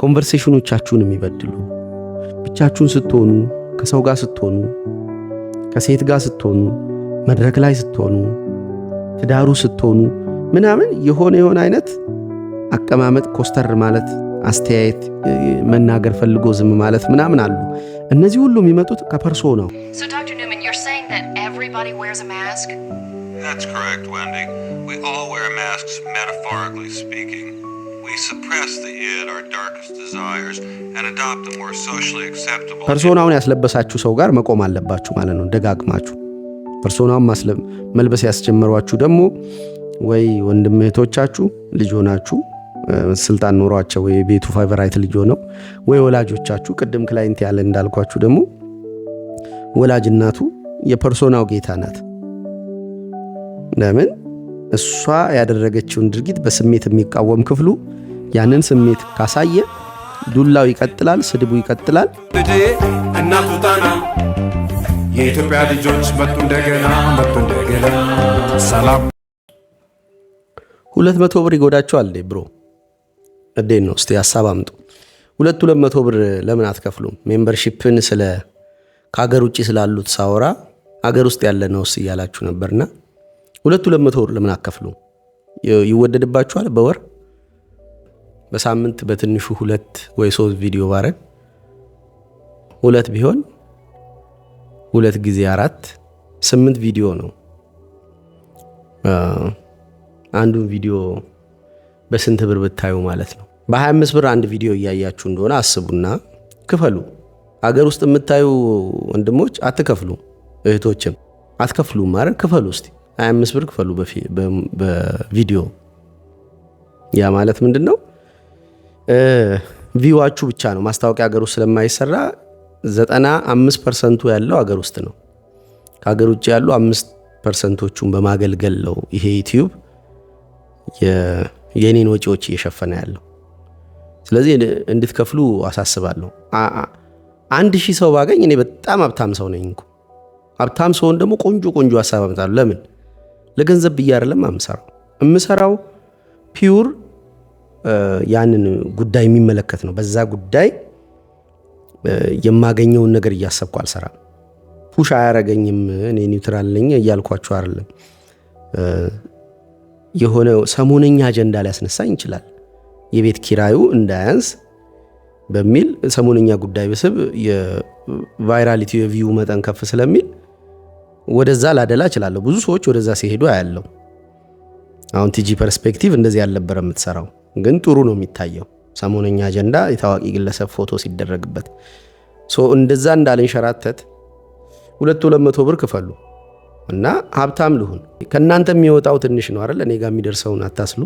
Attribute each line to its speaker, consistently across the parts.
Speaker 1: ኮንቨርሴሽኖቻችሁን የሚበድሉ ብቻችሁን ስትሆኑ ከሰው ጋር ስትሆኑ ከሴት ጋር ስትሆኑ መድረክ ላይ ስትሆኑ ትዳሩ ስትሆኑ ምናምን የሆነ አይነት አቀማመጥ ኮስተር ማለት አስተያየት መናገር ፈልጎ ዝም ማለት ምናምን አሉ እነዚህ ሁሉ የሚመጡት ከፐርሶናው
Speaker 2: So Dr. Newman, you're saying that everybody wears a mask?
Speaker 3: That's correct, Wendy. We all wear masks metaphorically speaking. We suppress the id, our darkest desires, and adopt a more socially acceptable.
Speaker 1: ፐርሶናውን ያስለበሳችሁ ሰው ጋር መቆም አለባችሁ ማለት ነው ደጋግማችሁ ፐርሶናውን መልበስ ያስጀመሯችሁ ደግሞ ወይ ወንድም እህቶቻችሁ ልጅ ሆናችሁ ስልጣን ኖሯቸው ወይ ቤቱ ፋይቨራይት ልጅ ሆነው ወይ ወላጆቻችሁ ቅድም ክላይንት ያለ እንዳልኳችሁ ደግሞ ወላጅ እናቱ የፐርሶናው ጌታ ናት ለምን እሷ ያደረገችውን ድርጊት በስሜት የሚቃወም ክፍሉ ያንን ስሜት ካሳየ ዱላው ይቀጥላል ስድቡ ይቀጥላል
Speaker 4: እናቱታና የኢትዮጵያ ልጆች መጡ እንደገና ሰላም
Speaker 1: 200 ብር ይጎዳቸዋል እንዴ ብሮ እዴን ነው እስቲ ሐሳብ አምጡ 200 ብር ለምን አትከፍሉም ሜምበርሺፕን ስለ ከሀገር ውጪ ስላሉት ሳወራ ሀገር ውስጥ ያለ ነውስ ይያላችሁ ነበርና 200 ብር ለምን አትከፍሉም ይወደድባችኋል በወር በሳምንት በትንሹ 2 ወይ 3 ቪዲዮ ባረግ 2 ቢሆን 2 ጊዜ 4 8 ቪዲዮ ነው አንዱን ቪዲዮ በስንት ብር ብታዩ ማለት ነው በ25 ብር አንድ ቪዲዮ እያያችሁ እንደሆነ አስቡና ክፈሉ ሀገር ውስጥ የምታዩ ወንድሞች አትከፍሉ እህቶችም አትከፍሉ ማለት ክፈሉ እስቲ 25 ብር ክፈሉ በቪዲዮ ያ ማለት ምንድነው ቪዋችሁ ብቻ ነው ማስታወቂያ ሀገር ውስጥ ስለማይሰራ 95% ያለው ሀገር ውስጥ ነው ከሀገር ውጭ ያሉ 5%ዎቹን በማገልገል ነው ይሄ ዩቲዩብ የኔን ወጪዎች እየሸፈነ ያለው ስለዚህ እንድትከፍሉ አሳስባለሁ 1000 ሰው ባገኝ እኔ በጣም ሀብታም ሰው ነኝ እንኳ ሀብታም ሰው ደግሞ ቆንጆ ሐሳብ አመጣለሁ ለምን ለገንዘብ ብዬ አይደለም የምሰራው ፒውር ያንን ጉዳይ የሚመለከት ነው በዛ ጉዳይ የማገኘውን ነገር እያሰብኩ አልሰራም ፑሽ አያረገኝም እኔ ኒውትራል ነኝ እያልኳችሁ አይደለም የሆነ ሰሞነኛ አጀንዳ ሊያስነሳኝ ይችላል የቤት ኪራዩ እንዳያንስ በሚል ሰሞነኛ ጉዳይ በስብ የቫይራሊቲ ቪው መጠን ከፍ ስለሚል ወደዛ ላደላ እችላለሁ ብዙ ሰዎች ወደዛ ሲሄዱ አያለው አሁን ቲጂ ፐርስፔክቲቭ እንደዚህ ያልነበረ የምትሰራው ግን ጥሩ ነው የሚታየው ሰሞነኛ አጀንዳ የታዋቂ ግለሰብ ፎቶ ሲደረግበት እንደዛ እንዳልንሸራተት 200 ብር ክፈሉ እና ሀብታም ልሁን ከናንተ የሚወጣው ትንሽ ነው አይደል እኔ ጋር የሚደርሰውን አታስሉ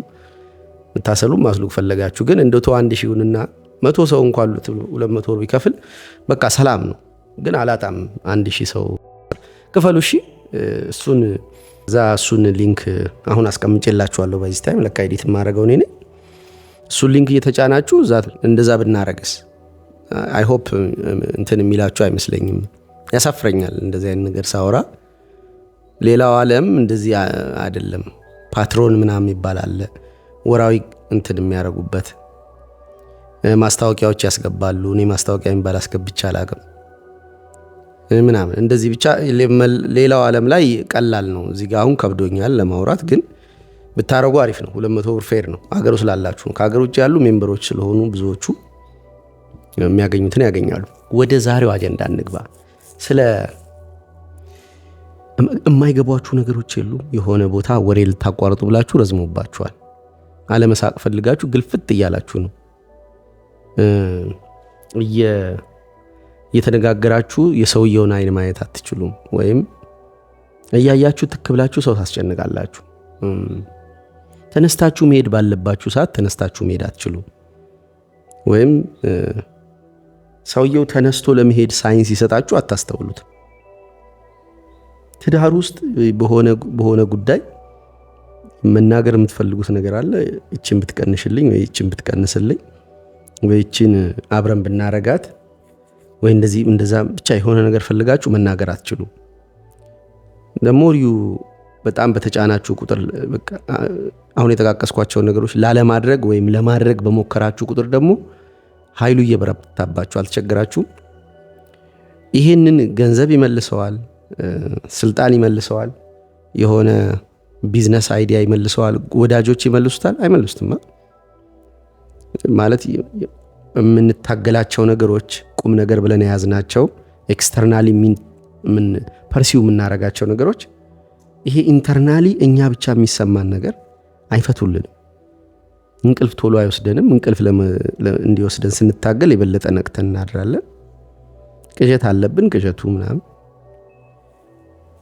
Speaker 1: ምታሰሉ ማስሉክ ፈለጋችሁ ግን እንደው 1000 እና 100 ሰው እንኳን 200 ብር ቢከፍል በቃ ሰላም ነው ግን አላጣም 1000 ሰው ክፈሉ እሺ እሱን ሊንክ አሁን አስቀምጬላችኋለሁ በዚህ ታይም ለካ ኤዲት ማድረገው ነኝ እሱን ሊንክ እየተጫናችሁ እንደዛ ብናረግስ አይ ሆፕ እንትን የሚላችሁ አይመስለኝም ያሳፍረኛል እንደዚህ አይነት ነገር ሳወራ ሌላው ዓለም እንደዚህ አይደለም ፓትሮን ምናምን ይባላል ወራዊ እንትን የሚያረጉበት ማስታወቂያዎች ያስገባሉ እኔ ማስታወቂያ የሚባል አስገብቻ አላቅም ምናምን እንደዚህ ብቻ ሌላው ዓለም ላይ ቀላል ነው እዚህ ጋር አሁን ከብዶኛል ለማውራት ግን ብታረጉ አሪፍ ነው 200 ብር ፌር ነው ሀገር ውስጥ ላላችሁ ከሀገር ውጭ ያሉ ሜምበሮች ስለሆኑ ብዙዎቹ የሚያገኙትን ያገኛሉ ወደ ዛሬው አጀንዳ እንግባ ስለ የማይገባችሁ ነገሮች የሉ የሆነ ቦታ ወሬ ልታቋርጡ ብላችሁ ረዝሞባችኋል አለመሳቅ ፈልጋችሁ ግልፍት እያላችሁ ነው እየተነጋገራችሁ የሰውየውን አይን ማየት አትችሉም ወይም እያያችሁ ትክብላችሁ ሰው ታስጨንቃላችሁ ተነስታችሁ መሄድ ባለባችሁ ሰዓት ተነስታችሁ መሄድ አትችሉም ወይም ሰውየው ተነስቶ ለመሄድ ሳይንስ ይሰጣችሁ አታስተውሉት ትዳር ውስጥ በሆነ ጉዳይ መናገር የምትፈልጉት ነገር አለ እቺን ብትቀንሽልኝ ወይ እቺን ብትቀንስልኝ ወይ እቺን አብረን ብናረጋት ወይ እንደዛ ብቻ የሆነ ነገር ፈልጋችሁ መናገር አትችሉ ደሞሪዩ በጣም በተጫናችሁ ቁጥር በቃ አሁን የተቃቀስኳቸው ነገሮች ላለማድረግ ወይም ለማድረግ በመከራችሁ ቁጥር ደግሞ ኃይሉ እየበረታባችሁ አልተቸገራችሁም? ይሄንን ገንዘብ ይመልሰዋል፣ ስልጣን ይመልሰዋል፣ የሆነ ቢዝነስ አይዲያ ይመልሰዋል፣ ወዳጆች ይመልሱታል? አይመልሱትም። ማለት የምንታገላቸው ነገሮች ቁም ነገር ብለን የያዝናቸው ኤክስተርናሊ ምን ፐርሲው የምናረጋቸው ነገሮች ይሄ ኢንተርናሊ እኛ ብቻ የሚሰማን ነገር አይፈቱልንም። እንቅልፍ ቶሎ አይወስደንም። እንቅልፍ እንዲወስደን ስንታገል የበለጠ ነቅተን እናድራለን። ቅዠት አለብን። ቅዠቱ ምናምን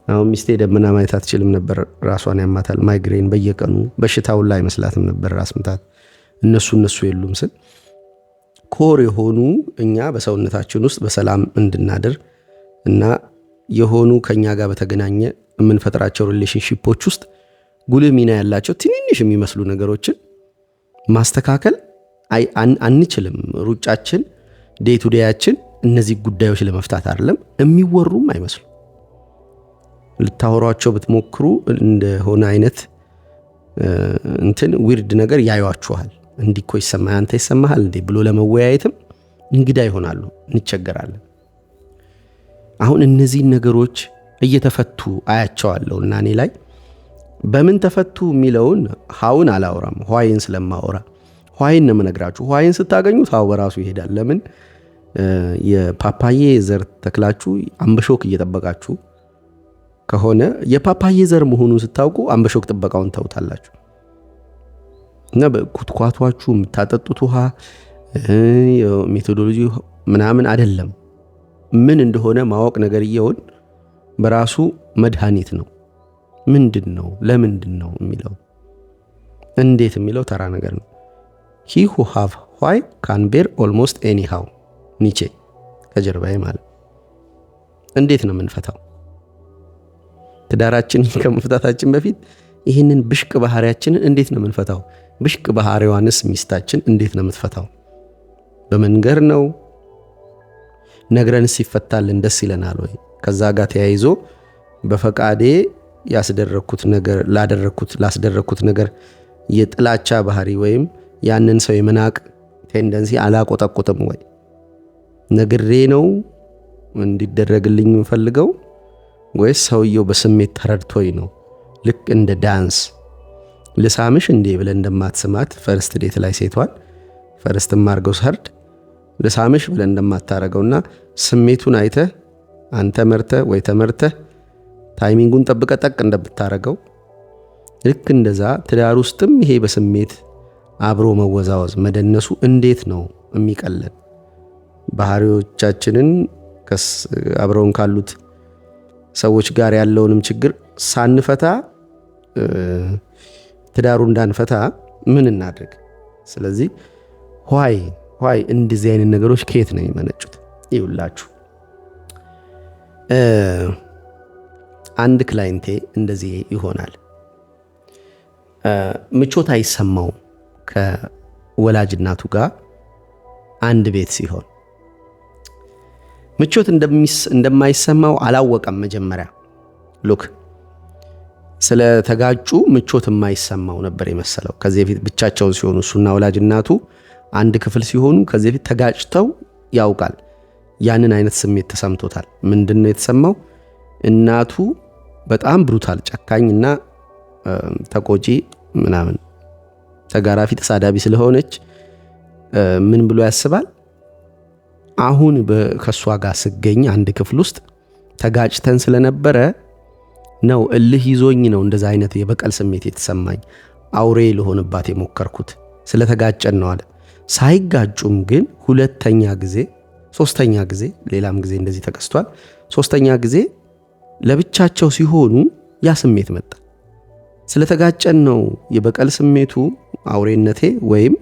Speaker 1: አሁን ሚስቴ ደመና ማየት አትችልም ነበር። ራሷን ያማታል፣ ማይግሬን በየቀኑ በሽታውን ላይ አይመስላትም ነበር፣ ራስ ምታት። እነሱ የሉም ስል ኮር የሆኑ እኛ በሰውነታችን ውስጥ በሰላም እንድናድር እና የሆኑ ከኛ ጋር በተገናኘ የምንፈጥራቸው ሪሌሽንሺፖች ውስጥ ጉልህ ሚና ያላቸው ትንንሽ የሚመስሉ ነገሮችን ማስተካከል አንችልም። ሩጫችን ዴይ ቱ ዴያችን እነዚህ ጉዳዮች ለመፍታት አይደለም፣ የሚወሩም አይመስሉ። ልታወሯቸው ብትሞክሩ እንደሆነ አይነት እንትን ዊርድ ነገር ያዩዋችኋል። እንዲህ እኮ ይሰማሃል፣ አንተ ይሰማሃል እንዴ ብሎ ለመወያየትም እንግዳ ይሆናሉ፣ እንቸገራለን። አሁን እነዚህ ነገሮች እየተፈቱ አያቸዋለሁ እና እኔ ላይ በምን ተፈቱ የሚለውን ሃውን አላወራም፣ ኋይን ስለማወራ ኋይን ነው የምነግራችሁ። ኋይን ስታገኙት ሃው በራሱ ይሄዳል። ለምን የፓፓዬ ዘር ተክላችሁ አንበሾክ እየጠበቃችሁ ከሆነ የፓፓዬ ዘር መሆኑን ስታውቁ አንበሾክ ጥበቃውን ተውታላችሁ። እና በኩትኳቷችሁ የምታጠጡት ውሃ ሜቶዶሎጂ ምናምን አይደለም። ምን እንደሆነ ማወቅ ነገርየውን በራሱ መድኃኒት ነው። ምንድን ነው ለምንድን ነው የሚለው እንዴት የሚለው ተራ ነገር ነው። he who have why can bear almost anyhow ኒቼ ከጀርባዬ ማለት እንዴት ነው የምንፈታው? ትዳራችንን ከመፍታታችን በፊት ይህንን ብሽቅ ባህሪያችንን እንዴት ነው የምንፈታው? ብሽቅ ባህሪዋንስ ሚስታችን እንዴት ነው የምትፈታው? በመንገር ነው ነግረንስ ይፈታልን ደስ ይለናል ወይ? ከዛ ጋር ተያይዞ በፈቃዴ ያስደረኩት ነገር ላስደረኩት ነገር የጥላቻ ባህሪ ወይም ያንን ሰው የመናቅ ቴንደንሲ አላቆጠቁጥም ወይ? ነግሬ ነው እንዲደረግልኝ የምፈልገው ወይስ ሰውየው በስሜት ተረድቶኝ ነው? ልክ እንደ ዳንስ ልሳምሽ እንዴ ብለን እንደማትስማት ፈርስት ዴት ላይ ሴቷን ፈርስት ማርገው ሰርድ ልሳምሽ ብለን እንደማታረገውና ስሜቱን አይተህ አንተ መርተህ ወይ ተመርተህ ታይሚንጉን ጠብቀህ ጠቅ እንደምታረገው ልክ እንደዛ ትዳር ውስጥም ይሄ በስሜት አብሮ መወዛወዝ መደነሱ እንዴት ነው የሚቀለን? ባህሪዎቻችንን አብረውን ካሉት ሰዎች ጋር ያለውንም ችግር ሳንፈታ ትዳሩ እንዳንፈታ ምን እናድርግ? ስለዚህ ኋይ እንደዚህ አይነት ነገሮች ከየት ነው የሚመነጩት? ይውላችሁ አንድ ክላይንቴ እንደዚህ ይሆናል። ምቾት አይሰማው ከወላጅ እናቱ ጋር አንድ ቤት ሲሆን ምቾት እንደማይሰማው አላወቀም። መጀመሪያ ሉክ ስለተጋጩ ምቾት የማይሰማው ነበር የመሰለው። ከዚህ በፊት ብቻቸውን ሲሆኑ እሱና ወላጅ እናቱ አንድ ክፍል ሲሆኑ ከዚህ በፊት ተጋጭተው ያውቃል። ያንን አይነት ስሜት ተሰምቶታል። ምንድነው የተሰማው? እናቱ በጣም ብሩታል፣ ጨካኝና ተቆጪ ምናምን ተጋራፊ ተሳዳቢ ስለሆነች ምን ብሎ ያስባል? አሁን ከሷ ጋር ስገኝ አንድ ክፍል ውስጥ ተጋጭተን ስለነበረ ነው እልህ ይዞኝ ነው እንደዛ አይነት የበቀል ስሜት የተሰማኝ፣ አውሬ ልሆንባት የሞከርኩት ስለተጋጨን ነው አለ። ሳይጋጩም ግን ሁለተኛ ጊዜ ሶስተኛ ጊዜ ሌላም ጊዜ እንደዚህ ተከስቷል። ሶስተኛ ጊዜ ለብቻቸው ሲሆኑ ያ ስሜት መጣ። ስለተጋጨን ነው የበቀል ስሜቱ አውሬነቴ ወይም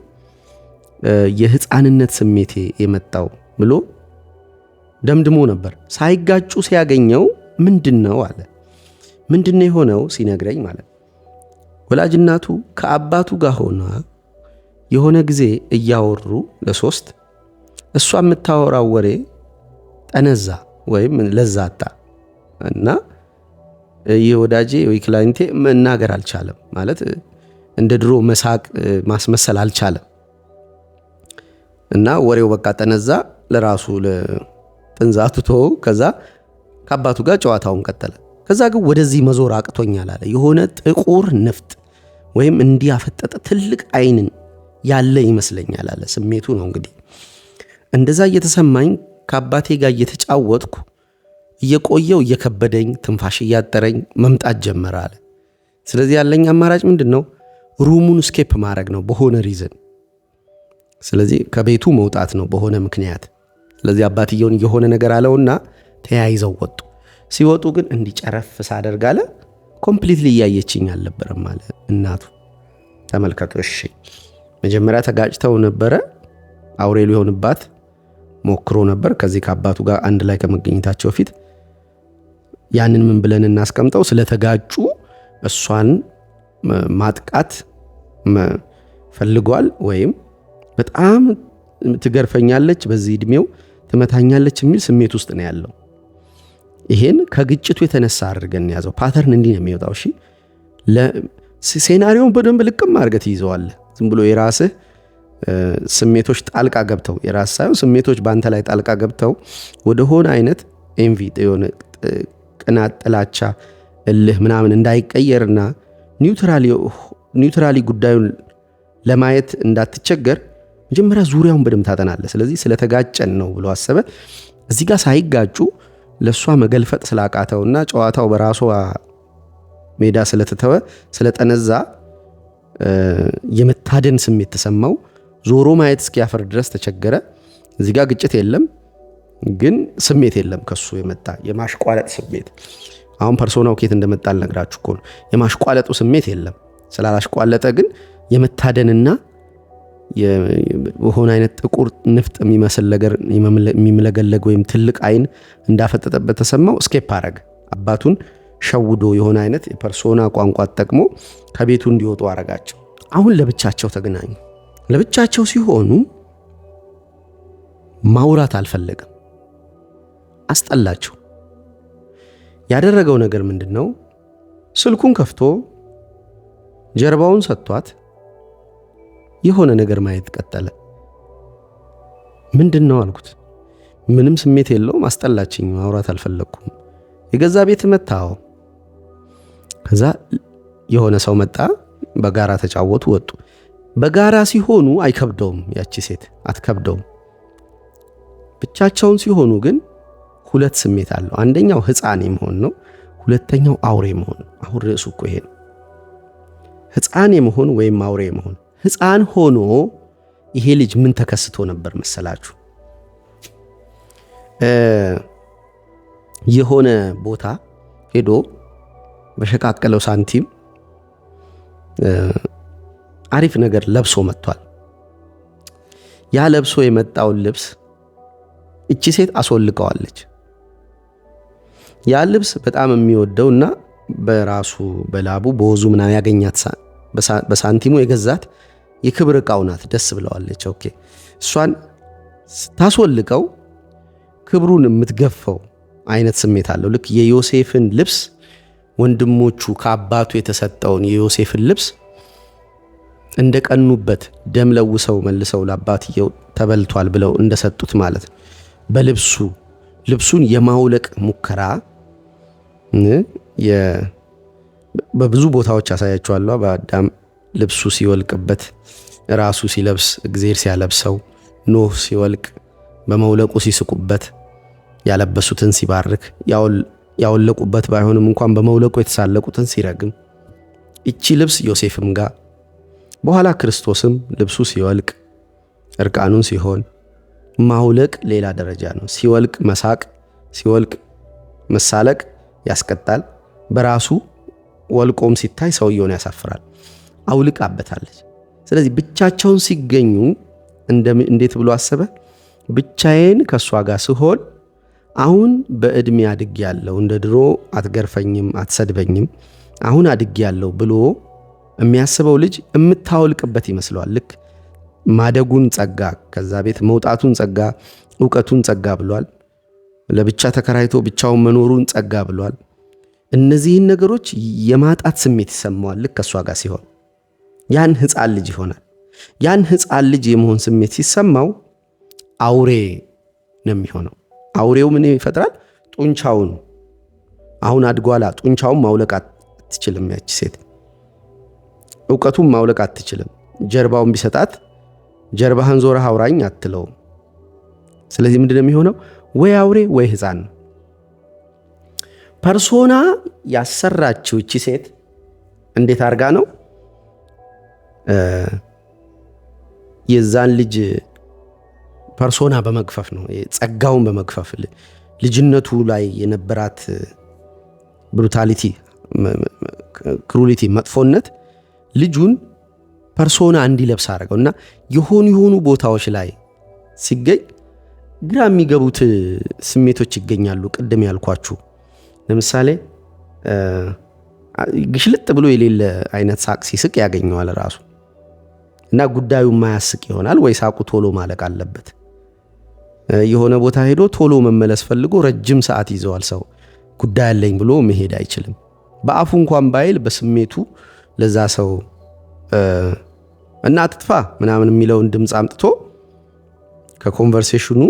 Speaker 1: የህፃንነት ስሜቴ የመጣው ብሎ ደምድሞ ነበር። ሳይጋጩ ሲያገኘው ምንድነው አለ። ምንድነው የሆነው ሲነግረኝ ማለት ወላጅ እናቱ ከአባቱ ጋር ሆና የሆነ ጊዜ እያወሩ ለሶስት እሷ የምታወራው ወሬ ጠነዛ ወይም ለዛታ እና የወዳጄ ወይ ክላይንቴ መናገር አልቻለም። ማለት እንደ ድሮ መሳቅ ማስመሰል አልቻለም። እና ወሬው በቃ ጠነዛ ለራሱ ለጥንዛቱ ተወው። ከዛ ከአባቱ ጋር ጨዋታውን ቀጠለ። ከዛ ግን ወደዚህ መዞር አቅቶኛል አለ። የሆነ ጥቁር ንፍጥ ወይም እንዲያፈጠጠ ትልቅ አይንን ያለ ይመስለኛል አለ። ስሜቱ ነው እንግዲህ። እንደዛ እየተሰማኝ ከአባቴ ጋር እየተጫወትኩ እየቆየው እየከበደኝ ትንፋሽ እያጠረኝ መምጣት ጀመረ አለ። ስለዚህ ያለኝ አማራጭ ምንድነው? ሩሙን ስኬፕ ማድረግ ነው በሆነ ሪዝን። ስለዚህ ከቤቱ መውጣት ነው በሆነ ምክንያት። ስለዚህ አባትየውን የሆነ ነገር አለውና ተያይዘው ወጡ። ሲወጡ ግን እንዲጨረፍ ሳደርጋለ ኮምፕሊትሊ እያየችኝ አልነበረም አለ እናቱ። ተመልከቱ። እሺ መጀመሪያ ተጋጭተው ነበረ። አውሬ ሊሆንባት ሞክሮ ነበር። ከዚህ ከአባቱ ጋር አንድ ላይ ከመገኘታቸው በፊት ያንን ምን ብለን እናስቀምጠው? ስለተጋጩ እሷን ማጥቃት ፈልጓል፣ ወይም በጣም ትገርፈኛለች፣ በዚህ እድሜው ትመታኛለች የሚል ስሜት ውስጥ ነው ያለው። ይሄን ከግጭቱ የተነሳ አድርገን ያዘው። ፓተርን እንዲህ ነው የሚወጣው። እሺ ሴናሪዮን በደንብ ልቅም አድርገህ ትይዘዋለህ። ዝም ብሎ የራስህ ስሜቶች ጣልቃ ገብተው፣ የራስ ሳይሆን ስሜቶች በአንተ ላይ ጣልቃ ገብተው ወደ ሆነ አይነት ኤንቪ የሆነ ቅናት፣ ጥላቻ፣ እልህ ምናምን እንዳይቀየርና ኒውትራሊ ጉዳዩን ለማየት እንዳትቸገር መጀመሪያ ዙሪያውን በደንብ ታጠናለህ። ስለዚህ ስለተጋጨን ነው ብሎ አሰበ። እዚህ ጋር ሳይጋጩ ለሷ መገልፈጥ ስላቃተውና ጨዋታው በራሷ ሜዳ ስለተተወ ስለጠነዛ የመታደን ስሜት ተሰማው። ዞሮ ማየት እስኪያፈር ድረስ ተቸገረ። እዚህ ጋር ግጭት የለም ግን ስሜት የለም፣ ከሱ የመጣ የማሽቋለጥ ስሜት። አሁን ፐርሶናው ኬት እንደመጣ አልነግራችሁ እኮ ነው። የማሽቋለጡ ስሜት የለም። ስላላሽቋለጠ ግን የመታደንና የሆነ አይነት ጥቁር ንፍጥ የሚመስል ነገር የሚመለገለግ ወይም ትልቅ አይን እንዳፈጠጠበት ተሰማው። ስኬፕ አረገ። አባቱን ሸውዶ የሆነ አይነት የፐርሶና ቋንቋ ተጠቅሞ ከቤቱ እንዲወጡ አረጋቸው። አሁን ለብቻቸው ተገናኙ። ለብቻቸው ሲሆኑ ማውራት አልፈለገም፣ አስጠላቸው። ያደረገው ነገር ምንድነው? ስልኩን ከፍቶ ጀርባውን ሰጥቷት የሆነ ነገር ማየት ቀጠለ። ምንድነው አልኩት። ምንም ስሜት የለውም፣ አስጠላችኝ፣ ማውራት አልፈለኩም። የገዛ ቤት መታው። ከዛ የሆነ ሰው መጣ፣ በጋራ ተጫወቱ፣ ወጡ። በጋራ ሲሆኑ አይከብደውም፣ ያቺ ሴት አትከብደውም። ብቻቸውን ሲሆኑ ግን ሁለት ስሜት አለው። አንደኛው ሕፃን መሆን ነው፣ ሁለተኛው አውሬ መሆን። አሁን ርዕሱ እኮ ይሄ ነው፣ ሕፃን መሆን ወይም አውሬ መሆን። ሕፃን ሆኖ ይሄ ልጅ ምን ተከስቶ ነበር መሰላችሁ? የሆነ ቦታ ሄዶ በሸቃቀለው ሳንቲም አሪፍ ነገር ለብሶ መጥቷል። ያ ለብሶ የመጣውን ልብስ እቺ ሴት አስወልቀዋለች። ያ ልብስ በጣም የሚወደውና በራሱ በላቡ በወዙ ምናምን ያገኛት በሳንቲሙ የገዛት የክብር ዕቃው ናት። ደስ ብለዋለች። ኦኬ እሷን ታስወልቀው ክብሩን የምትገፈው አይነት ስሜት አለው። ልክ የዮሴፍን ልብስ ወንድሞቹ ከአባቱ የተሰጠውን የዮሴፍን ልብስ እንደቀኑበት ደም ለውሰው መልሰው ለአባትየው ተበልቷል ብለው እንደሰጡት ማለት ነው። ልብሱን የማውለቅ ሙከራ በብዙ ቦታዎች ያሳያቸዋለሁ። በአዳም ልብሱ ሲወልቅበት፣ ራሱ ሲለብስ፣ እግዚአብሔር ሲያለብሰው፣ ኖህ ሲወልቅ በመውለቁ ሲስቁበት፣ ያለበሱትን ሲባርክ፣ ያወለቁበት ባይሆንም እንኳን በመውለቁ የተሳለቁትን ሲረግም፣ እቺ ልብስ ዮሴፍም ጋር በኋላ ክርስቶስም ልብሱ ሲወልቅ እርቃኑን ሲሆን ማውለቅ ሌላ ደረጃ ነው። ሲወልቅ መሳቅ፣ ሲወልቅ መሳለቅ ያስቀጣል። በራሱ ወልቆም ሲታይ ሰውየውን ያሳፍራል። አውልቃበታለች። ስለዚህ ብቻቸውን ሲገኙ እንዴት ብሎ አሰበ? ብቻዬን ከሷ ጋር ስሆን አሁን በእድሜ አድግ ያለው እንደ ድሮ አትገርፈኝም፣ አትሰድበኝም፣ አሁን አድግ ያለው ብሎ የሚያስበው ልጅ የምታወልቅበት ይመስለዋል። ልክ ማደጉን ጸጋ፣ ከዛ ቤት መውጣቱን ጸጋ፣ ዕውቀቱን ጸጋ ብሏል። ለብቻ ተከራይቶ ብቻውን መኖሩን ጸጋ ብሏል። እነዚህን ነገሮች የማጣት ስሜት ይሰማዋል። ልክ ከሷ ጋር ሲሆን ያን ሕፃን ልጅ ይሆናል። ያን ሕፃን ልጅ የመሆን ስሜት ሲሰማው አውሬ ነው የሚሆነው። አውሬው ምን ይፈጥራል? ጡንቻውን አሁን አድጓላ ጡንቻውን ማውለቅ አትችልም። ያቺ ሴት ዕውቀቱን ማውለቅ አትችልም። ጀርባውን ቢሰጣት ጀርባህን ዞረህ አውራኝ አትለውም። ስለዚህ ምንድነው የሚሆነው? ወይ አውሬ ወይ ሕፃን ነው። ፐርሶና ያሰራችው እቺ ሴት እንዴት አርጋ ነው? የዛን ልጅ ፐርሶና በመግፈፍ ነው፣ ጸጋውን በመግፈፍ ልጅነቱ ላይ የነበራት ብሩታሊቲ፣ ክሩሊቲ፣ መጥፎነት ልጁን ፐርሶና እንዲለብስ አደረገው እና የሆኑ ቦታዎች ላይ ሲገኝ ግራ የሚገቡት ስሜቶች ይገኛሉ። ቅድም ያልኳችሁ ለምሳሌ ግሽልጥ ብሎ የሌለ አይነት ሳቅ ሲስቅ ያገኘዋል ራሱ እና ጉዳዩ ማያስቅ ይሆናል ወይ ሳቁ ቶሎ ማለቅ አለበት። የሆነ ቦታ ሄዶ ቶሎ መመለስ ፈልጎ ረጅም ሰዓት ይዘዋል ሰው ጉዳይ አለኝ ብሎ መሄድ አይችልም። በአፉ እንኳን ባይል በስሜቱ ለዛ ሰው እና አትጥፋ ምናምን የሚለውን ድምፅ አምጥቶ ከኮንቨርሴሽኑ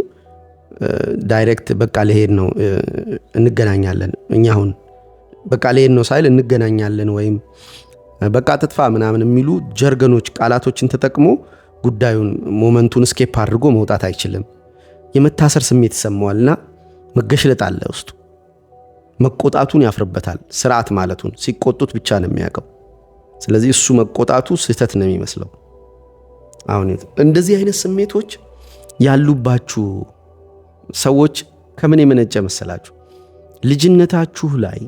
Speaker 1: ዳይሬክት በቃ ልሄድ ነው እንገናኛለን፣ እኛ አሁን በቃ ልሄድ ነው ሳይል እንገናኛለን ወይም በቃ አትጥፋ ምናምን የሚሉ ጀርገኖች ቃላቶችን ተጠቅሞ ጉዳዩን ሞመንቱን ስኬፕ አድርጎ መውጣት አይችልም። የመታሰር ስሜት ይሰማዋልና መገሽለጥ አለ ውስጡ። መቆጣቱን ያፍርበታል። ስርዓት ማለቱን ሲቆጡት ብቻ ነው የሚያውቀው። ስለዚህ እሱ መቆጣቱ ስህተት ነው የሚመስለው። አሁን እንደዚህ አይነት ስሜቶች ያሉባችሁ ሰዎች ከምን የመነጨ መሰላችሁ? ልጅነታችሁ ላይ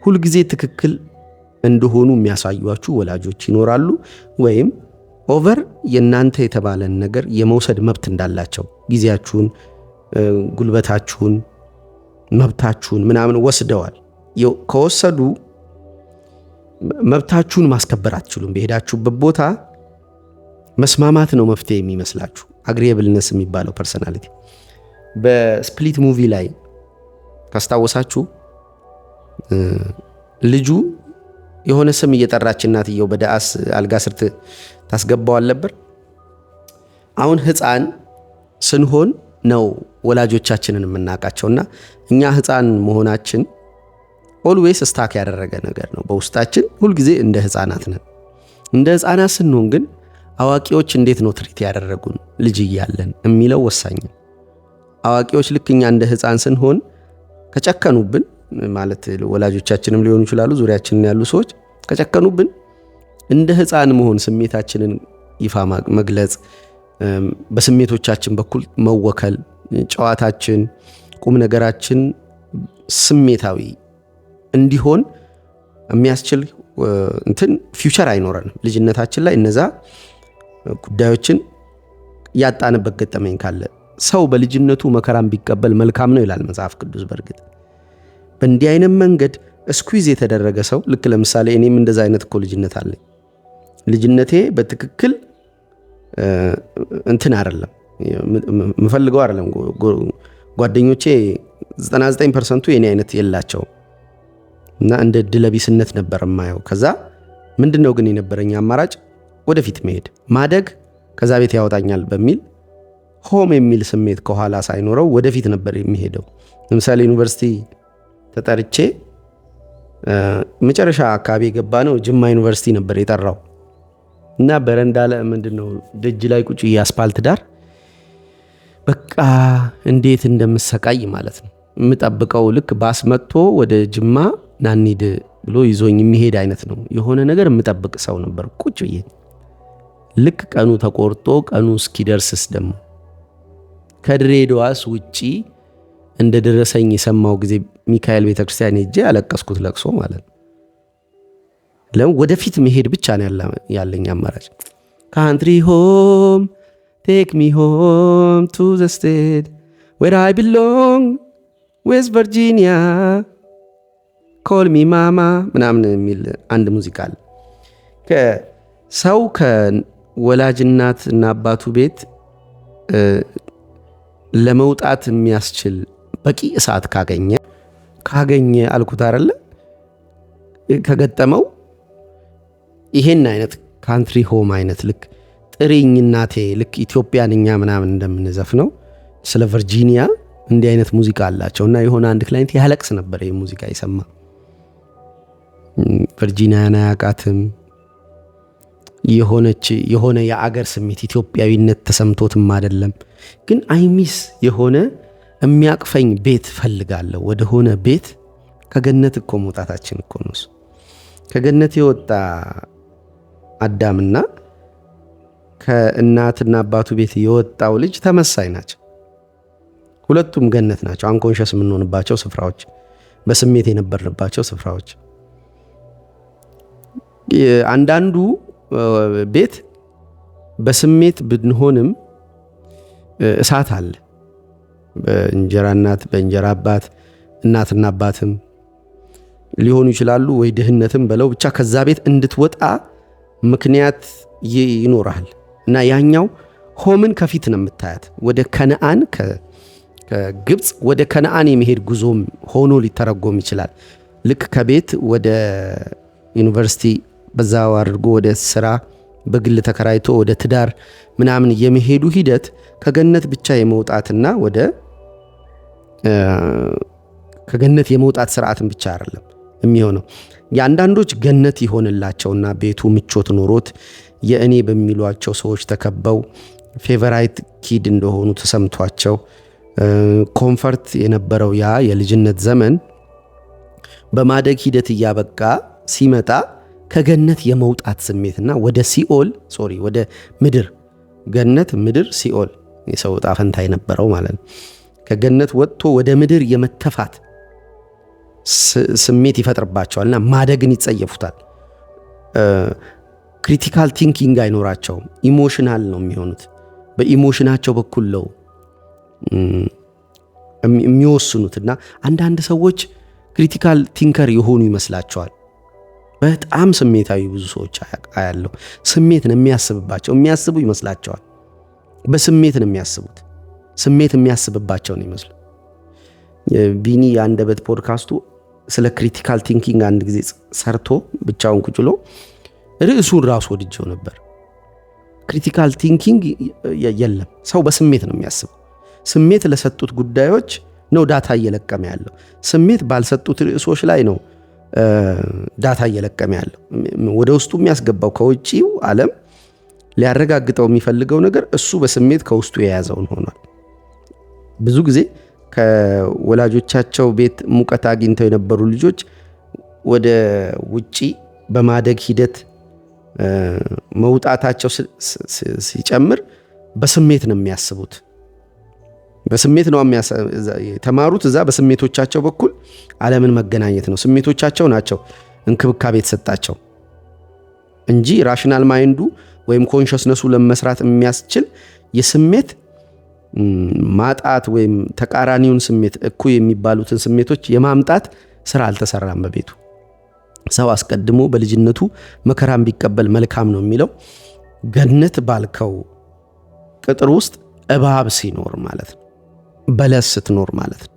Speaker 1: ሁልጊዜ ትክክል እንደሆኑ የሚያሳዩአችሁ ወላጆች ይኖራሉ፣ ወይም ኦቨር የናንተ የተባለን ነገር የመውሰድ መብት እንዳላቸው ጊዜያችሁን፣ ጉልበታችሁን፣ መብታችሁን ምናምን ወስደዋል። ከወሰዱ መብታችሁን ማስከበር አትችሉም። በሄዳችሁበት ቦታ መስማማት ነው መፍትሄ የሚመስላችሁ። አግሪየብልነስ የሚባለው ፐርሰናሊቲ በስፕሊት ሙቪ ላይ ካስታወሳችሁ ልጁ የሆነ ስም እየጠራች እናትየው በዳስ አልጋ ስር ታስገባው ነበር። አሁን ሕፃን ስንሆን ነው ወላጆቻችንን የምናውቃቸውና እኛ ሕፃን መሆናችን ኦልዌይስ ስታክ ያደረገ ነገር ነው በውስጣችን። ሁልጊዜ እንደ ሕፃናት ነን። እንደ ሕፃናት ስንሆን ግን አዋቂዎች እንዴት ነው ትሪት ያደረጉን ልጅ እያለን የሚለው ወሳኝ። አዋቂዎች ልክ እኛ እንደ ሕፃን ስንሆን ከጨከኑብን ማለት ወላጆቻችንም ሊሆኑ ይችላሉ፣ ዙሪያችንን ያሉ ሰዎች ከጨከኑብን እንደ ሕፃን መሆን፣ ስሜታችንን ይፋ መግለጽ፣ በስሜቶቻችን በኩል መወከል፣ ጨዋታችን፣ ቁም ነገራችን ስሜታዊ እንዲሆን የሚያስችል እንትን ፊውቸር አይኖረንም። ልጅነታችን ላይ እነዛ ጉዳዮችን ያጣንበት ገጠመኝ ካለ ሰው በልጅነቱ መከራን ቢቀበል መልካም ነው ይላል መጽሐፍ ቅዱስ። በእርግጥ በእንዲህ አይነት መንገድ ስኩዊዝ የተደረገ ሰው ልክ ለምሳሌ እኔም እንደዛ አይነት እኮ ልጅነት አለኝ። ልጅነቴ በትክክል እንትን አይደለም የምፈልገው አይደለም። ጓደኞቼ 99% የኔ አይነት የላቸው እና እንደ ድለቢስነት ነበር የማየው። ከዛ ምንድነው ግን የነበረኝ አማራጭ ወደፊት መሄድ፣ ማደግ፣ ከዛ ቤት ያወጣኛል በሚል ሆም የሚል ስሜት ከኋላ ሳይኖረው ወደፊት ነበር የሚሄደው። ለምሳሌ ዩኒቨርሲቲ ተጠርቼ መጨረሻ አካባቢ የገባ ነው ጅማ ዩኒቨርሲቲ ነበር የጠራው እና በረንዳ ላይ ምንድነው ደጅ ላይ ቁጭ የአስፓልት ዳር በቃ እንዴት እንደምሰቃይ ማለት ነው የምጠብቀው። ልክ ባስ መጥቶ ወደ ጅማ ናኒድ ብሎ ይዞኝ የሚሄድ አይነት ነው የሆነ ነገር የምጠብቅ ሰው ነበር ቁጭ ብዬ። ልክ ቀኑ ተቆርጦ ቀኑ እስኪደርስስ ደግሞ ከድሬዳዋስ ውጪ እንደደረሰኝ የሰማው ጊዜ ሚካኤል ቤተክርስቲያን ሄጄ ያለቀስኩት ለቅሶ ማለት ነው። ለምን ወደፊት መሄድ ብቻ ነው ያለኝ አማራጭ። ካንትሪ ሆም ቴክ ሚ ሆም ቱ ዘ ስቴት ዌር አይ ቢሎንግ ዌስት ቨርጂኒያ ኮል ሚ ማማ ምናምን የሚል አንድ ሙዚቃ አለ። ሰው ከወላጅናት እና አባቱ ቤት ለመውጣት የሚያስችል በቂ እሳት ካገኘ አልኩት አይደለ ከገጠመው ይሄን አይነት ካንትሪ ሆም አይነት ልክ ጥሪኝ እናቴ ልክ ኢትዮጵያን እኛ ምናምን እንደምንዘፍነው ስለ ቨርጂኒያ እንዲህ አይነት ሙዚቃ አላቸውና የሆነ አንድ ክላይንት ያለቅስ ነበር ይሄ ሙዚቃ ይሰማ ቨርጂኒያን አያውቃትም የሆነ የአገር ስሜት ኢትዮጵያዊነት ተሰምቶትም አይደለም ግን አይሚስ የሆነ የሚያቅፈኝ ቤት ፈልጋለሁ ወደ ሆነ ቤት ከገነት እኮ መውጣታችን እኮ ነው ከገነት የወጣ አዳምና ከእናትና አባቱ ቤት የወጣው ልጅ ተመሳይ ናቸው ሁለቱም ገነት ናቸው አንኮንሸስ የምንሆንባቸው ስፍራዎች በስሜት የነበርንባቸው ስፍራዎች አንዳንዱ ቤት በስሜት ብንሆንም እሳት አለ በእንጀራ እናት በእንጀራ አባት እናትና አባትም ሊሆኑ ይችላሉ ወይ ድህነትም በለው ብቻ ከዛ ቤት እንድትወጣ ምክንያት ይኖራል እና ያኛው ሆምን ከፊት ነው የምታያት ወደ ከነዓን ከግብጽ ወደ ከነዓን የመሄድ ጉዞም ሆኖ ሊተረጎም ይችላል ልክ ከቤት ወደ ዩኒቨርሲቲ በዛው አድርጎ ወደ ስራ በግል ተከራይቶ ወደ ትዳር ምናምን የመሄዱ ሂደት ከገነት ብቻ የመውጣትና ወደ ከገነት የመውጣት ስርዓትን ብቻ አይደለም የሚሆነው ያንዳንዶች ገነት ይሆንላቸውና ቤቱ ምቾት ኖሮት የእኔ በሚሏቸው ሰዎች ተከበው ፌቨራይት ኪድ እንደሆኑ ተሰምቷቸው ኮምፈርት የነበረው ያ የልጅነት ዘመን በማደግ ሂደት እያበቃ ሲመጣ ከገነት የመውጣት ስሜትና ወደ ሲኦል ወደ ምድር ገነት ምድር ሲኦል የሰው ዕጣ ፈንታ የነበረው ማለት ነው ከገነት ወጥቶ ወደ ምድር የመተፋት ስሜት ይፈጥርባቸዋልና ማደግን ይጸየፉታል ክሪቲካል ቲንኪንግ አይኖራቸውም ኢሞሽናል ነው የሚሆኑት በኢሞሽናቸው በኩል ነው የሚወስኑትና አንዳንድ ሰዎች ክሪቲካል ቲንከር የሆኑ ይመስላቸዋል በጣም ስሜታዊ ብዙ ሰዎች አያለው ስሜት ነው የሚያስብባቸው የሚያስቡ ይመስላቸዋል በስሜት ነው የሚያስቡት ስሜት የሚያስብባቸው ነው ይመስሉ ቢኒ የአንደበት ፖድካስቱ ስለ ክሪቲካል ቲንኪንግ አንድ ጊዜ ሰርቶ ብቻውን ቁጭሎ ርዕሱን ራሱ ወድጄው ነበር ክሪቲካል ቲንኪንግ የለም ሰው በስሜት ነው የሚያስበው ስሜት ለሰጡት ጉዳዮች ነው ዳታ እየለቀመ ያለው ስሜት ባልሰጡት ርዕሶች ላይ ነው ዳታ እየለቀመ ያለው ወደ ውስጡ የሚያስገባው ከውጪው ዓለም ሊያረጋግጠው የሚፈልገው ነገር እሱ በስሜት ከውስጡ የያዘውን ሆኗል ብዙ ጊዜ ከወላጆቻቸው ቤት ሙቀት አግኝተው የነበሩ ልጆች ወደ ውጪ በማደግ ሂደት መውጣታቸው ሲጨምር በስሜት ነው የሚያስቡት በስሜት ነው የተማሩት እዛ በስሜቶቻቸው በኩል ዓለምን መገናኘት ነው ስሜቶቻቸው ናቸው እንክብካቤ የተሰጣቸው እንጂ ራሽናል ማይንዱ ወይም ኮንሽስነሱ ለመስራት የሚያስችል የስሜት ማጣት ወይም ተቃራኒውን ስሜት እኩይ የሚባሉትን ስሜቶች የማምጣት ስራ አልተሰራም በቤቱ ሰው አስቀድሞ በልጅነቱ መከራን ቢቀበል መልካም ነው የሚለው ገነት ባልከው ቅጥር ውስጥ እባብ ሲኖር ማለት ነው በለስ ስትኖር ማለት ነው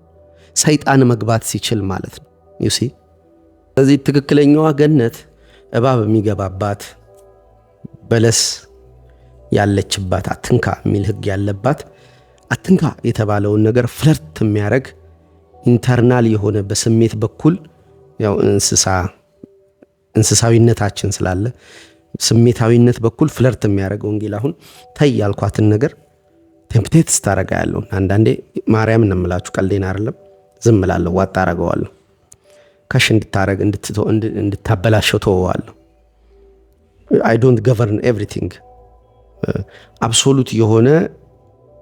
Speaker 1: ሰይጣን መግባት ሲችል ማለት ነው you see ስለዚህ ትክክለኛዋ ገነት እባብ የሚገባባት በለስ ያለችባት አትንካ የሚል ህግ ያለባት አትንካ የተባለውን ነገር ፍለርት የሚያደርግ ኢንተርናል የሆነ በስሜት በኩል ያው እንስሳዊነታችን ስላለ ስሜታዊነት በኩል ፍለርት የሚያደርግ ወንጌል አሁን ታይ ያልኳትን ነገር ቴምፕቴት ስታረጋ ያለው አንዳንዴ ማርያም እንምላችሁ ቀልዴን አይደለም ዝም እላለሁ ዋጣ አረጋዋለሁ ከሽ እንድታረግ እንድታበላሸው ተወዋለሁ I don't govern everything አብሶሉት የሆነ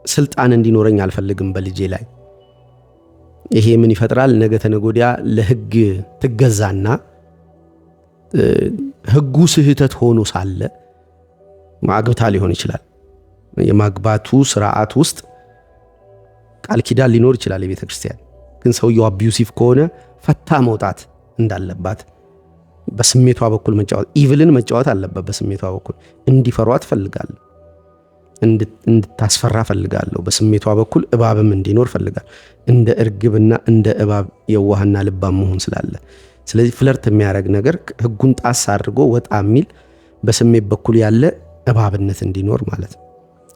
Speaker 1: ስልጣን እንዲኖረኝ አልፈልግም በልጄ ላይ ይሄ ምን ይፈጥራል ነገ ተነጎዲያ ለህግ ትገዛና ህጉ ስህተት ሆኖ ሳለ ማግብታ ሊሆን ይችላል የማግባቱ ስርዓት ውስጥ ቃል ኪዳን ሊኖር ይችላል የቤተ ክርስቲያን ግን ሰውየው አቢዩሲቭ ከሆነ ፈታ መውጣት እንዳለባት በስሜቷ በኩል መጫወት ኢቭልን መጫወት አለበት በስሜቷ በኩል እንዲፈሯት ፈልጋለሁ እንድታስፈራ ፈልጋለሁ በስሜቷ በኩል እባብም እንዲኖር ፈልጋለሁ እንደ እርግብና እንደ እባብ የዋህና ልባም መሆን ስላለ ስለዚህ ፍለርት የሚያደርግ ነገር ህጉን ጣስ አድርጎ ወጣ የሚል በስሜት በኩል ያለ እባብነት እንዲኖር ማለት ነው።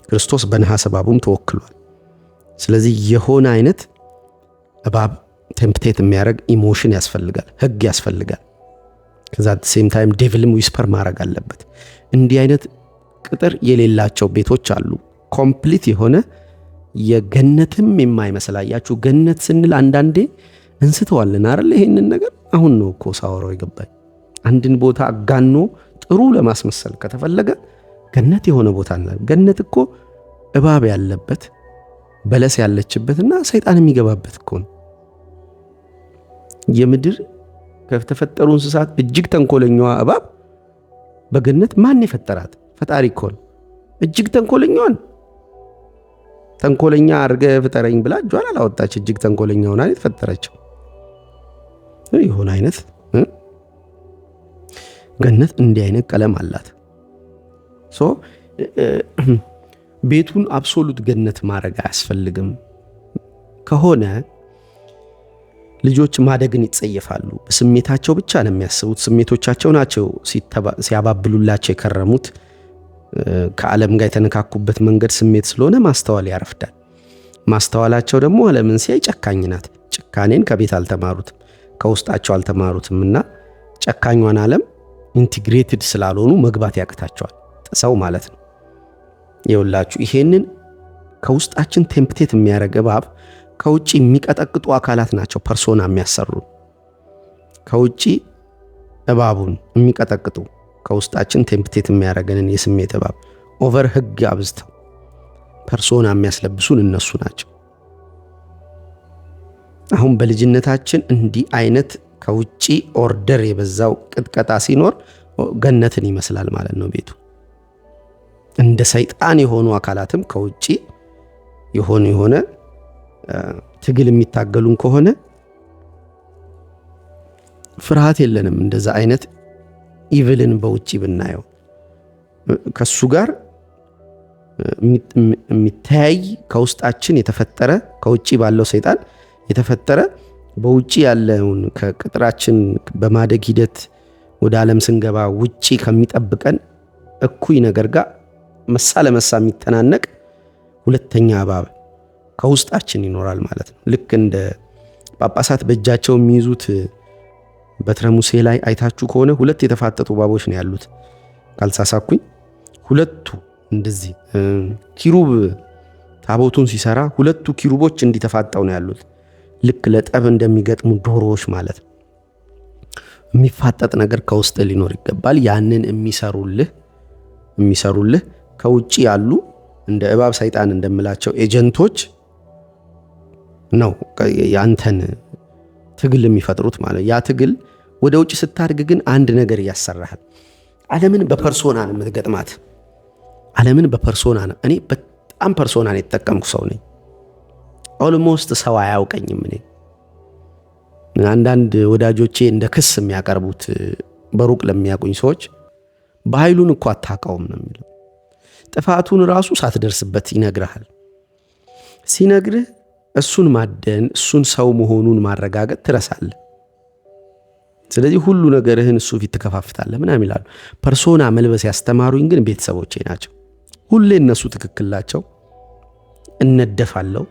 Speaker 1: ክርስቶስ በነሐስ እባቡም ተወክሏል። ስለዚህ የሆነ አይነት እባብ ቴምፕቴት የሚያደርግ ኢሞሽን ያስፈልጋል፣ ህግ ያስፈልጋል። ከዛ ሴም ታይም ዴቪልም ዊስፐር ማድረግ አለበት። እንዲህ አይነት ቅጥር የሌላቸው ቤቶች አሉ። ኮምፕሊት የሆነ የገነትም የማይመስላያችሁ ገነት ስንል አንዳንዴ እንስተዋለን አይደል? ይሄንን ነገር አሁን ነው እኮ ሳወራው የገባኝ። አንድን ቦታ አጋኖ ጥሩ ለማስመሰል ከተፈለገ ገነት የሆነ ቦታ አለ። ገነት እኮ እባብ ያለበት በለስ ያለችበትና ሰይጣን የሚገባበት እኮ ነው። የምድር ከተፈጠሩ እንስሳት እጅግ ተንኮለኛዋ እባብ በገነት ማን የፈጠራት? ፈጣሪ እኮ ነው። እጅግ ተንኮለኛዋን ተንኮለኛ አድርገህ ፍጠረኝ ብላ እጇን አላወጣች። እጅግ ተንኮለኛውን አይነት ፈጠረችው። የሆነ አይነት ገነት እንዲህ አይነት ቀለም አላት። ቤቱን አብሶሉት ገነት ማድረግ አያስፈልግም። ከሆነ ልጆች ማደግን ይጸየፋሉ። በስሜታቸው ብቻ ነው የሚያስቡት። ስሜቶቻቸው ናቸው ሲያባብሉላቸው የከረሙት። ከዓለም ጋር የተነካኩበት መንገድ ስሜት ስለሆነ ማስተዋል ያረፍዳል። ማስተዋላቸው ደግሞ ዓለምን ሲያይ ጨካኝ ናት። ጭካኔን ከቤት አልተማሩትም፣ ከውስጣቸው አልተማሩትም እና ጨካኟን ዓለም ኢንቲግሬትድ ስላልሆኑ መግባት ያቅታቸዋል። ጥሰው ማለት ነው። ይኸውላችሁ ይሄንን ከውስጣችን ቴምፕቴት የሚያደርግ እባብ ከውጪ የሚቀጠቅጡ አካላት ናቸው ፐርሶና የሚያሰሩ። ከውጪ እባቡን የሚቀጠቅጡ ከውስጣችን ቴምፕቴት የሚያደርገንን የስሜት እባብ ኦቨር ህግ አብዝተው ፐርሶና የሚያስለብሱን እነሱ ናቸው። አሁን በልጅነታችን እንዲህ አይነት ከውጪ ኦርደር የበዛው ቅጥቀጣ ሲኖር ገነትን ይመስላል ማለት ነው ቤቱ። እንደ ሰይጣን የሆኑ አካላትም ከውጪ የሆነ ትግል የሚታገሉን ከሆነ ፍርሃት የለንም። እንደዛ አይነት ኢቭልን በውጪ ብናየው ከሱ ጋር የሚተያይ ከውስጣችን የተፈጠረ ከውጪ ባለው ሰይጣን የተፈጠረ በውጪ ያለውን ከቅጥራችን በማደግ ሂደት ወደ ዓለም ስንገባ ውጪ ከሚጠብቀን እኩይ ነገር ጋር መሳ ለመሳ የሚተናነቅ ሁለተኛ እባብ ከውስጣችን ይኖራል ማለት ነው። ልክ እንደ ጳጳሳት በእጃቸው የሚይዙት በትረ ሙሴ ላይ አይታችሁ ከሆነ ሁለት የተፋጠጡ እባቦች ነው ያሉት ካልሳሳኩኝ። ሁለቱ እንደዚህ ኪሩብ ታቦቱን ሲሰራ ሁለቱ ኪሩቦች እንዲተፋጠው ነው ያሉት። ልክ ለጠብ እንደሚገጥሙ ዶሮዎች ማለት ነው። የሚፋጠጥ ነገር ከውስጥ ሊኖር ይገባል። ያንን የሚሰሩልህ ከውጪ ያሉ እንደ እባብ ሰይጣን እንደምላቸው ኤጀንቶች ነው ያንተን ትግል የሚፈጥሩት ማለት። ያ ትግል ወደ ውጭ ስታድግ ግን አንድ ነገር ያሰራሃል። ዓለምን በፐርሶና ነው የምትገጥማት። ዓለምን በፐርሶና ነው። እኔ በጣም ፐርሶና ነው የተጠቀምኩ ሰው ነኝ። ኦልሞስት ሰው አያውቀኝም። እኔ አንዳንድ ወዳጆቼ እንደ ክስ የሚያቀርቡት በሩቅ ለሚያውቁኝ ሰዎች በኃይሉን እኮ አታውቀውም ነው የሚለው። ጥፋቱን ራሱ ሳትደርስበት ይነግርሃል። ሲነግርህ እሱን ማደን እሱን ሰው መሆኑን ማረጋገጥ ትረሳለህ። ስለዚህ ሁሉ ነገርህን እሱ ፊት ትከፋፍታለህ ምናምን ይላሉ። ፐርሶና መልበስ ያስተማሩኝ ግን ቤተሰቦቼ ናቸው። ሁሌ እነሱ ትክክል ናቸው። እነደፋለሁ፣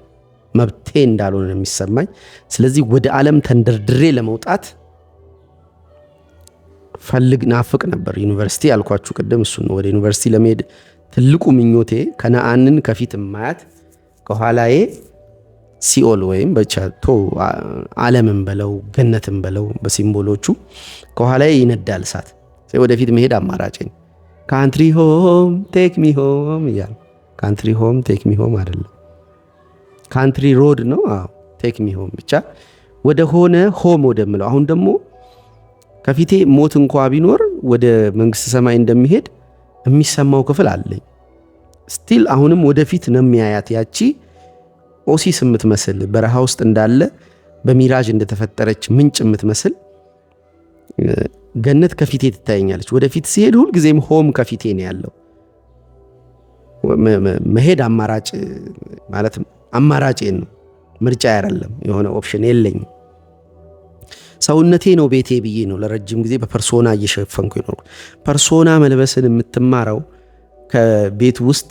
Speaker 1: መብቴ እንዳልሆነ ነው የሚሰማኝ። ስለዚህ ወደ ዓለም ተንደርድሬ ለመውጣት ናፍቅ ነበር። ዩኒቨርሲቲ ያልኳችሁ ቅድም እሱ ነው። ወደ ዩኒቨርሲቲ ለመሄድ ትልቁ ምኞቴ ከነአንን ከፊት ማያት ከኋላዬ ሲኦል ወይም በቻቶ ዓለምን በለው ገነትን በለው በሲምቦሎቹ ከኋላዬ ይነዳል እሳት። ወደፊት መሄድ አማራጭኝ ካንትሪ ሆም ቴክ ሚ ሆም እያል ካንትሪ ሆም ቴክ ሚ ሆም አይደለም ካንትሪ ሮድ ነው። ቴክ ሚ ሆም ብቻ ወደ ሆነ ሆም ወደምለው። አሁን ደግሞ ከፊቴ ሞት እንኳ ቢኖር ወደ መንግስት ሰማይ እንደሚሄድ የሚሰማው ክፍል አለኝ። ስቲል አሁንም ወደፊት ነው የሚያያት ያቺ ኦሲስ የምትመስል በረሃ ውስጥ እንዳለ በሚራጅ እንደተፈጠረች ምንጭ የምትመስል ገነት ከፊቴ ትታየኛለች። ወደፊት ሲሄድ ሁል ጊዜም ሆም ከፊቴ ነው ያለው። መሄድ አማራጭ ማለት አማራጭን ነው፣ ምርጫ አይደለም። የሆነ ኦፕሽን የለኝም። ሰውነቴ ነው ቤቴ ብዬ ነው ለረጅም ጊዜ በፐርሶና እየሸፈንኩ ይኖርኩ። ፐርሶና መልበስን የምትማረው ከቤት ውስጥ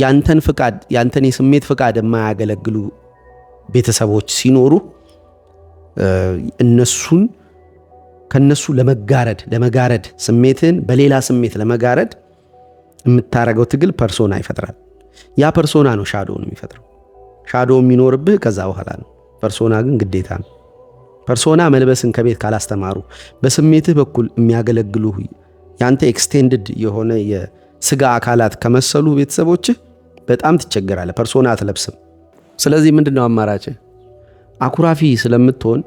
Speaker 1: ያንተን ፍቃድ ያንተን የስሜት ፍቃድ የማያገለግሉ ቤተሰቦች ሲኖሩ እነሱን ከነሱ ለመጋረድ ስሜትን በሌላ ስሜት ለመጋረድ የምታረገው ትግል ፐርሶና ይፈጥራል። ያ ፐርሶና ነው ሻዶውን የሚፈጥረው። ሻዶው የሚኖርብህ ከዛ በኋላ ነው። ፐርሶና ግን ግዴታ ነው። ፐርሶና መልበስን ከቤት ካላስተማሩ በስሜትህ በኩል የሚያገለግሉ ያንተ ኤክስቴንድድ የሆነ የስጋ አካላት ከመሰሉ ቤተሰቦችህ በጣም ትቸገራለህ። ፐርሶና አትለብስም። ስለዚህ ምንድነው አማራጭ? አኩራፊ ስለምትሆን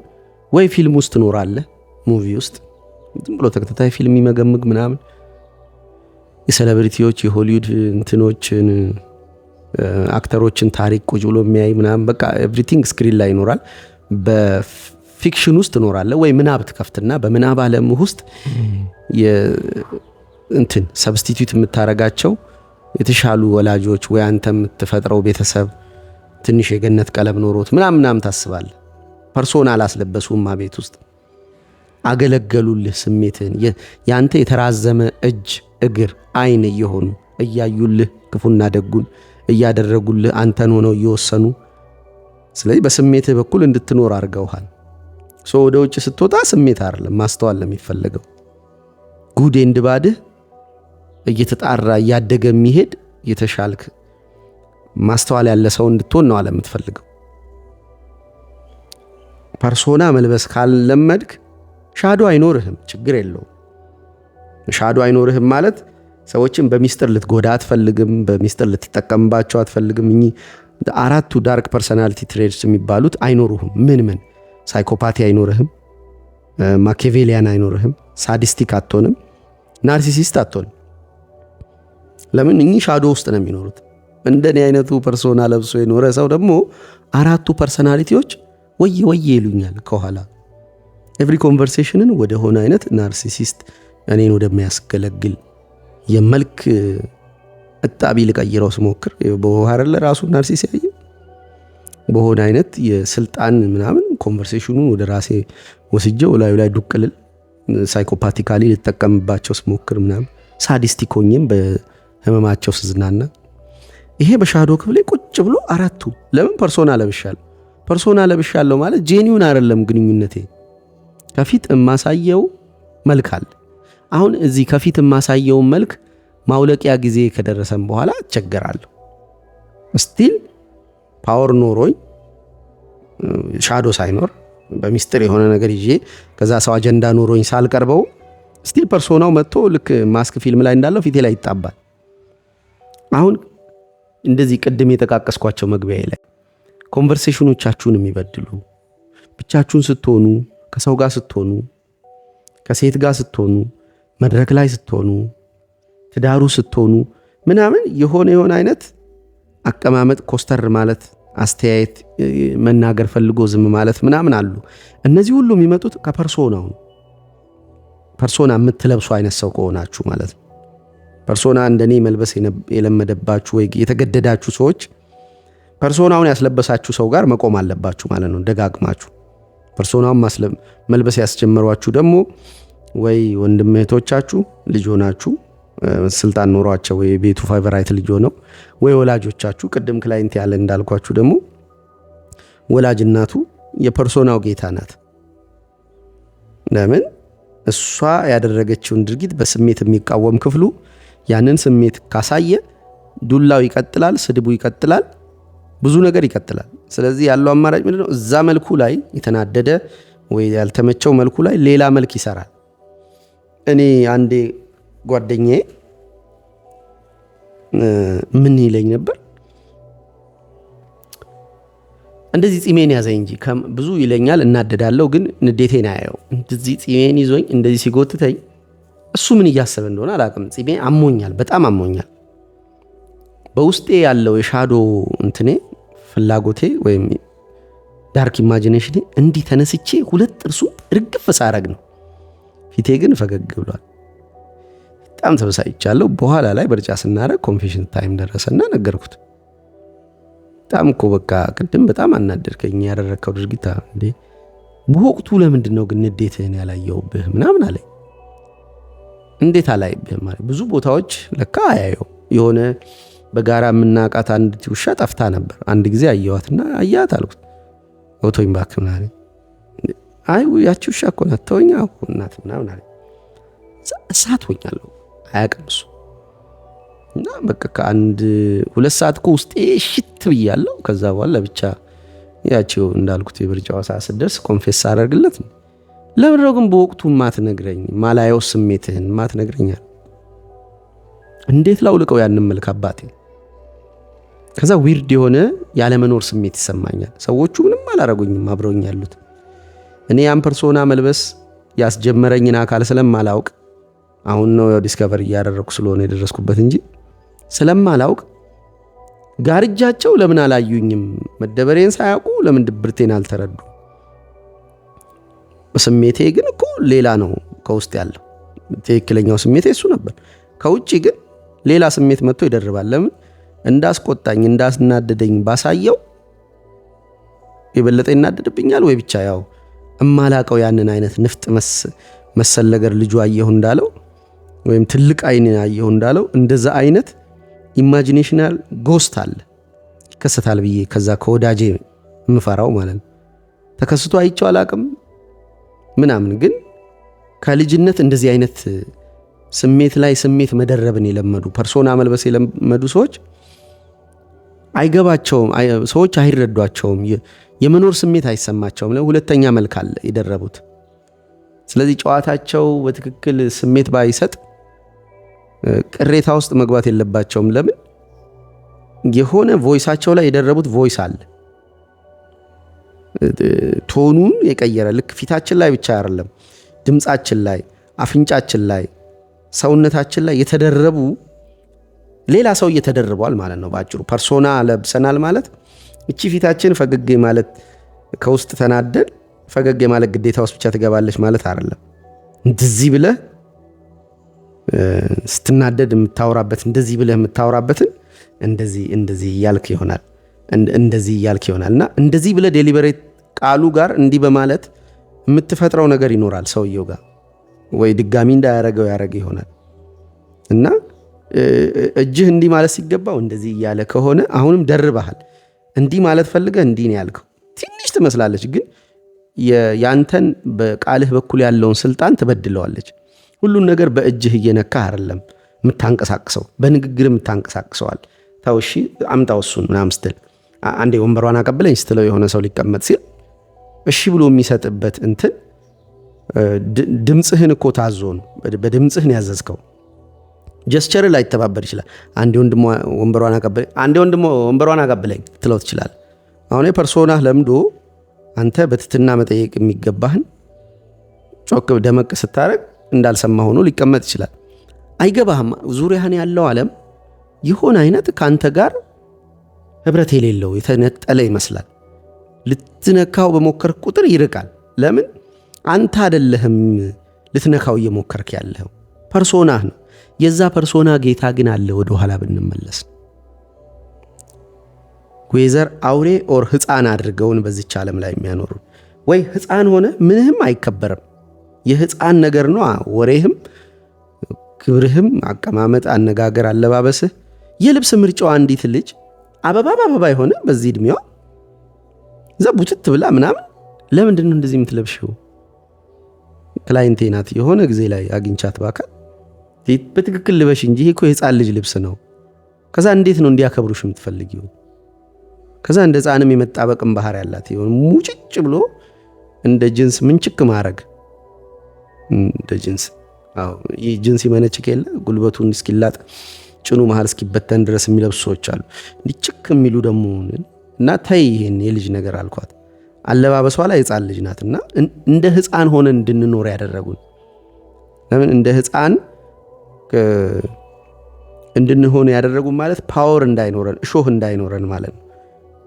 Speaker 1: ወይ ፊልም ውስጥ ትኖራለህ፣ ሙቪ ውስጥ ዝም ብሎ ተከታታይ ፊልም ይመገምግ ምናምን የሴሌብሪቲዎች የሆሊውድ እንትኖችን አክተሮችን ታሪክ ቁጭ ብሎ የሚያይ ምናምን በቃ ኤቭሪቲንግ ስክሪን ላይ ይኖራል። በፊክሽን ውስጥ ትኖራለህ ወይ ምናብ ትከፍትና በምናብ ዓለም ውስጥ እንትን ሰብስቲቲዩት የምታረጋቸው የተሻሉ ወላጆች ወይ አንተ የምትፈጥረው ቤተሰብ ትንሽ የገነት ቀለም ኖሮት ምናምን ታስባለህ። ፐርሶና አላስለበሱማ ቤት ውስጥ አገለገሉልህ። ስሜትን ያንተ የተራዘመ እጅ እግር አይን እየሆኑ እያዩልህ ክፉና ደጉን እያደረጉልህ አንተን ሆነው እየወሰኑ ስለዚህ በስሜትህ በኩል እንድትኖር አድርገውሃል። ወደ ውጭ ስትወጣ ስሜት አይደለም ማስተዋል ለሚፈለገው ጉድ ኤንድ ባድህ እየተጣራ እያደገ የሚሄድ የተሻልክ ማስተዋል ያለ ሰው እንድትሆን ነው አለ የምትፈልገው። ፐርሶና መልበስ ካልለመድክ ሻዶ አይኖርህም፣ ችግር የለውም። ሻዶ አይኖርህም ማለት ሰዎችን በሚስጥር ልትጎዳ አትፈልግም፣ በሚስጥር ልትጠቀምባቸው አትፈልግም። እኚህ አራቱ ዳርክ ፐርሰናሊቲ ትሬድስ የሚባሉት አይኖሩህም። ምን ሳይኮፓቲ አይኖርህም፣ ማኪያቬሊያን አይኖርህም፣ ሳዲስቲክ አትሆንም፣ ናርሲሲስት አትሆንም። ለምን? እኚህ ሻዶ ውስጥ ነው የሚኖሩት። እንደኔ አይነቱ ፐርሶና ለብሶ የኖረ ሰው ደግሞ አራቱ ፐርሰናሊቲዎች ወየ ይሉኛል ከኋላ ኤቭሪ ኮንቨርሴሽንን ወደ ሆነ አይነት ናርሲሲስት እኔን ወደሚያስገለግል የመልክ እጣቢ ልቀይረው ስሞክር በኋላ ራሱ ናርሲስ ያየ በሆነ አይነት የስልጣን ምናምን ኮንቨርሴሽኑን ወደ ራሴ ወስጄው ላይ ዱቅልል ሳይኮፓቲካሊ ልጠቀምባቸው ስሞክር ምናምን ሳዲስቲክ ሆኜም በህመማቸው ስዝናና ይሄ በሻዶ ክፍሌ ቁጭ ብሎ አራቱ ለምን ፐርሶና ለብሻለሁ ማለት ጄኒውን አይደለም ግንኙነቴ። ከፊት የማሳየው መልክ አለ። አሁን እዚህ ከፊት የማሳየው መልክ ማውለቂያ ጊዜ ከደረሰም በኋላ እቸገራለሁ። ስቲል ፓወር ኖሮኝ ሻዶ ሳይኖር በሚስጥር የሆነ ነገር ይዤ ከዛ ሰው አጀንዳ ኖሮኝ ሳልቀርበው ስቲል ፐርሶናው መጥቶ ልክ ማስክ ፊልም ላይ እንዳለው ፊቴ ላይ ይጣባል። አሁን እንደዚህ ቅድም የተቃቀስኳቸው መግቢያ ላይ ኮንቨርሴሽኖቻችሁን የሚበድሉ ብቻችሁን ስትሆኑ፣ ከሰው ጋር ስትሆኑ፣ ከሴት ጋር ስትሆኑ፣ መድረክ ላይ ስትሆኑ፣ ትዳሩ ስትሆኑ ምናምን የሆነ አይነት አቀማመጥ ኮስተር ማለት አስተያየት መናገር ፈልጎ ዝም ማለት ምናምን አሉ። እነዚህ ሁሉ የሚመጡት ከፐርሶናው ነው። ፐርሶና የምትለብሱ አይነት ሰው ከሆናችሁ ማለት ነው። ፐርሶና እንደኔ መልበስ የለመደባችሁ ወይ የተገደዳችሁ ሰዎች ፐርሶናውን ያስለበሳችሁ ሰው ጋር መቆም አለባችሁ ማለት ነው። ደጋግማችሁ ፐርሶናውን መልበስ ያስጀመሯችሁ ደግሞ ወይ ወንድም እህቶቻችሁ ልጅ ሆናችሁ ስልጣን ኖሯቸው ወይ ቤቱ ፋይቨራይት ልጅ ሆነው ወይ ወላጆቻችሁ ቅድም ክላይንት ያለ እንዳልኳችሁ ደግሞ ወላጅ እናቱ የፐርሶናው ጌታ ናት። ለምን? እሷ ያደረገችውን ድርጊት በስሜት የሚቃወም ክፍሉ ያንን ስሜት ካሳየ ዱላው ይቀጥላል፣ ስድቡ ይቀጥላል፣ ብዙ ነገር ይቀጥላል። ስለዚህ ያለው አማራጭ ምንድነው? እዛ መልኩ ላይ የተናደደ ወይ ያልተመቸው መልኩ ላይ ሌላ መልክ ይሰራል። እኔ አንዴ ጓደኛዬ ምን ይለኝ ነበር፣ እንደዚህ ጺሜን ያዘኝ እንጂ ብዙ ይለኛል፣ እናደዳለሁ፣ ግን ንዴቴን አያየው። እንደዚህ ጺሜን ይዞኝ እንደዚህ ሲጎትተኝ እሱ ምን እያሰበ እንደሆነ አላውቅም። ጺሜ አሞኛል፣ በጣም አሞኛል። በውስጤ ያለው የሻዶ እንትኔ ፍላጎቴ ወይም ዳርክ ኢማጂኔሽኔ እንዲህ ተነስቼ ሁለት ጥርሱ ርግፍ ሳረግ ነው። ፊቴ ግን ፈገግ ብሏል። በጣም ተበሳጭቻለሁ። በኋላ ላይ በርጫ ስናረግ ኮንፌሽን ታይም ደረሰና ነገርኩት። በጣም እኮ በቃ ቅድም በጣም አናደርከኝ ያደረከው ድርጊት እንዴ፣ በወቅቱ ለምንድን ነው ግን ንዴትህን ያላየውብህ ምናምን አለኝ። እንዴት አላይብህም ማለት ብዙ ቦታዎች ለካ አያየው። የሆነ በጋራ የምናውቃት አንድ ውሻ ጠፍታ ነበር። አንድ ጊዜ አየዋትና አያት አልኩት አውቶኝ ባክ ምናምን አይ ያቺ ውሻ እኮ ናት ተወኛ እኮ እናት ምናምን አለ። እሳት ሆኛለሁ አያውቅም እሱ እና በቃ ከአንድ 2 ሰዓት እኮ ውስጤ ሽት ብያለሁ። ከዛ በኋላ ብቻ ያቺው እንዳልኩት የብርጫው ሰዓት ስደርስ ኮንፌስ አደርግለት ለምን ነው ግን በወቅቱ ማትነግረኝ ማላየው ስሜትህን ማትነግረኛል እንዴት ላውልቀው ያንን መልክ አባቴ። ከዛ ዊርድ የሆነ ያለመኖር ስሜት ይሰማኛል። ሰዎቹ ምንም አላረጉኝም አብረውኝ ያሉት እኔ ያን ፐርሶና መልበስ ያስጀመረኝን አካል ስለማላውቅ አሁን ነው ዲስከቨር እያደረኩ ስለሆነ የደረስኩበት እንጂ ስለማላውቅ ጋርጃቸው ለምን አላዩኝም መደበሬን ሳያውቁ ለምን ድብርቴን አልተረዱ። ስሜቴ ግን እኮ ሌላ ነው ከውስጥ ያለው ትክክለኛው ስሜቴ እሱ ነበር። ከውጪ ግን ሌላ ስሜት መጥቶ ይደርባል። ለምን እንዳስቆጣኝ እንዳስናደደኝ ባሳየው የበለጠ ይናደድብኛል ወይ ብቻ ያው እማላቀው ያንን አይነት ንፍጥ መሰል ነገር ልጁ አየሁ እንዳለው ወይም ትልቅ አይን አየሁ እንዳለው እንደዛ አይነት ኢማጂኔሽናል ጎስት አለ ይከሰታል ብዬ ከዛ ከወዳጄ ምፈራው ማለት ነው። ተከስቶ አይቼው አላቅም ምናምን ግን ከልጅነት እንደዚህ አይነት ስሜት ላይ ስሜት መደረብን የለመዱ ፐርሶና መልበስ የለመዱ ሰዎች አይገባቸውም። ሰዎች አይረዷቸውም። የመኖር ስሜት አይሰማቸውም። ለሁለተኛ መልክ አለ የደረቡት። ስለዚህ ጨዋታቸው በትክክል ስሜት ባይሰጥ ቅሬታ ውስጥ መግባት የለባቸውም። ለምን የሆነ ቮይሳቸው ላይ የደረቡት ቮይስ አለ ቶኑን የቀየረ ልክ ፊታችን ላይ ብቻ አይደለም ድምጻችን ላይ አፍንጫችን ላይ ሰውነታችን ላይ የተደረቡ ሌላ ሰው እየተደረበዋል ማለት ነው። ባጭሩ ፐርሶና ለብሰናል ማለት እቺ ፊታችን ፈገግ ማለት ከውስጥ ተናደል ፈገግ ማለት ግዴታ ውስጥ ብቻ ትገባለች ማለት አይደለም። እንደዚህ ብለህ ስትናደድ የምታወራበት እንደዚህ ብለህ የምታወራበትን እንደዚህ ያልክ ይሆናል እንደዚህ ያልክ ይሆናልና እንደዚህ ብለህ ዴሊበሬት ቃሉ ጋር እንዲህ በማለት የምትፈጥረው ነገር ይኖራል ሰውየው ጋር ወይ ድጋሚ እንዳያረገው ያረገ ይሆናል እና እጅህ እንዲህ ማለት ሲገባው እንደዚህ ያለ ከሆነ አሁንም ደርበሃል። እንዲህ ማለት ፈልገህ እንዲህ ነው ያልከው። ትንሽ ትመስላለች ግን ያንተን በቃልህ በኩል ያለውን ስልጣን ትበድለዋለች። ሁሉን ነገር በእጅህ እየነካ አይደለም የምታንቀሳቅሰው በንግግር የምታንቀሳቅሰዋል። ታውሺ አምጣው እሱን ምናምን ስትል አንዴ ወንበሯን አቀብለኝ ስትለው የሆነ ሰው ሊቀመጥ ሲል እሺ ብሎ የሚሰጥበት እንትን ድምጽህን እኮ ታዞ ነው። በድምጽህን ያዘዝከው ጀስቸር ላይ ተባበር ይችላል። አንዴ ወንድሞ ወንበሯን አቀብለኝ ትለው ትችላል። አሁን ፐርሶና ለምዶ አንተ በትትና መጠየቅ የሚገባህን ጮክ ደመቅ ስታረግ እንዳልሰማ ሆኖ ሊቀመጥ ይችላል። አይገባህም። ዙሪያህን ያለው ዓለም ይሆን አይነት ካንተ ጋር ህብረት የሌለው የተነጠለ ይመስላል። ልትነካው በሞከርክ ቁጥር ይርቃል። ለምን አንተ አይደለህም ልትነካው እየሞከርክ ያለው ፐርሶናህ ነው። የዛ ፐርሶና ጌታ ግን አለ። ወደ ኋላ ብንመለስ ወይዘር አውሬ ኦር ህፃን አድርገውን በዚች ዓለም ላይ የሚያኖሩ ወይ ህፃን ሆነ ምንህም አይከበርም። የህፃን ነገር ነው ወሬህም ክብርህም አቀማመጥ አነጋገር አለባበስህ የልብስ ምርጫው አንዲት ልጅ አበባ የሆነ በዚህ እድሜዋ ዘቡትት ብላ ምናምን ለምንድን ነው እንደዚህ የምትለብሽው? ክላይንቴ ናት የሆነ ጊዜ ላይ አግኝቻት ባካል በትክክል ልበሽ እንጂ ይሄ እኮ የህፃን ልጅ ልብስ ነው። ከዛ እንዴት ነው እንዲያከብሩሽ የምትፈልጊው? ከዛ እንደ ህፃንም የመጣበቅም ባህር ያላት ይሁን ሙጭጭ ብሎ እንደ ጅንስ ምንጭክ ማረግ እንደ ጅንስ ይህ ጅንስ ይመነጭቅ የለ ጉልበቱን እስኪላጥ ጭኑ መሃል እስኪበተን ድረስ የሚለብሱ ሰዎች አሉ። እንዲጭክ የሚሉ ደግሞ እና ታይ ይሄን የልጅ ነገር አልኳት። አለባበሷ ላይ ህፃን ልጅ ናትና እንደ ህፃን ሆነን እንድንኖር ያደረጉን። ለምን እንደ ህፃን እንድንሆን ያደረጉን ማለት ፓወር እንዳይኖረን እሾህ እንዳይኖረን ማለት ነው።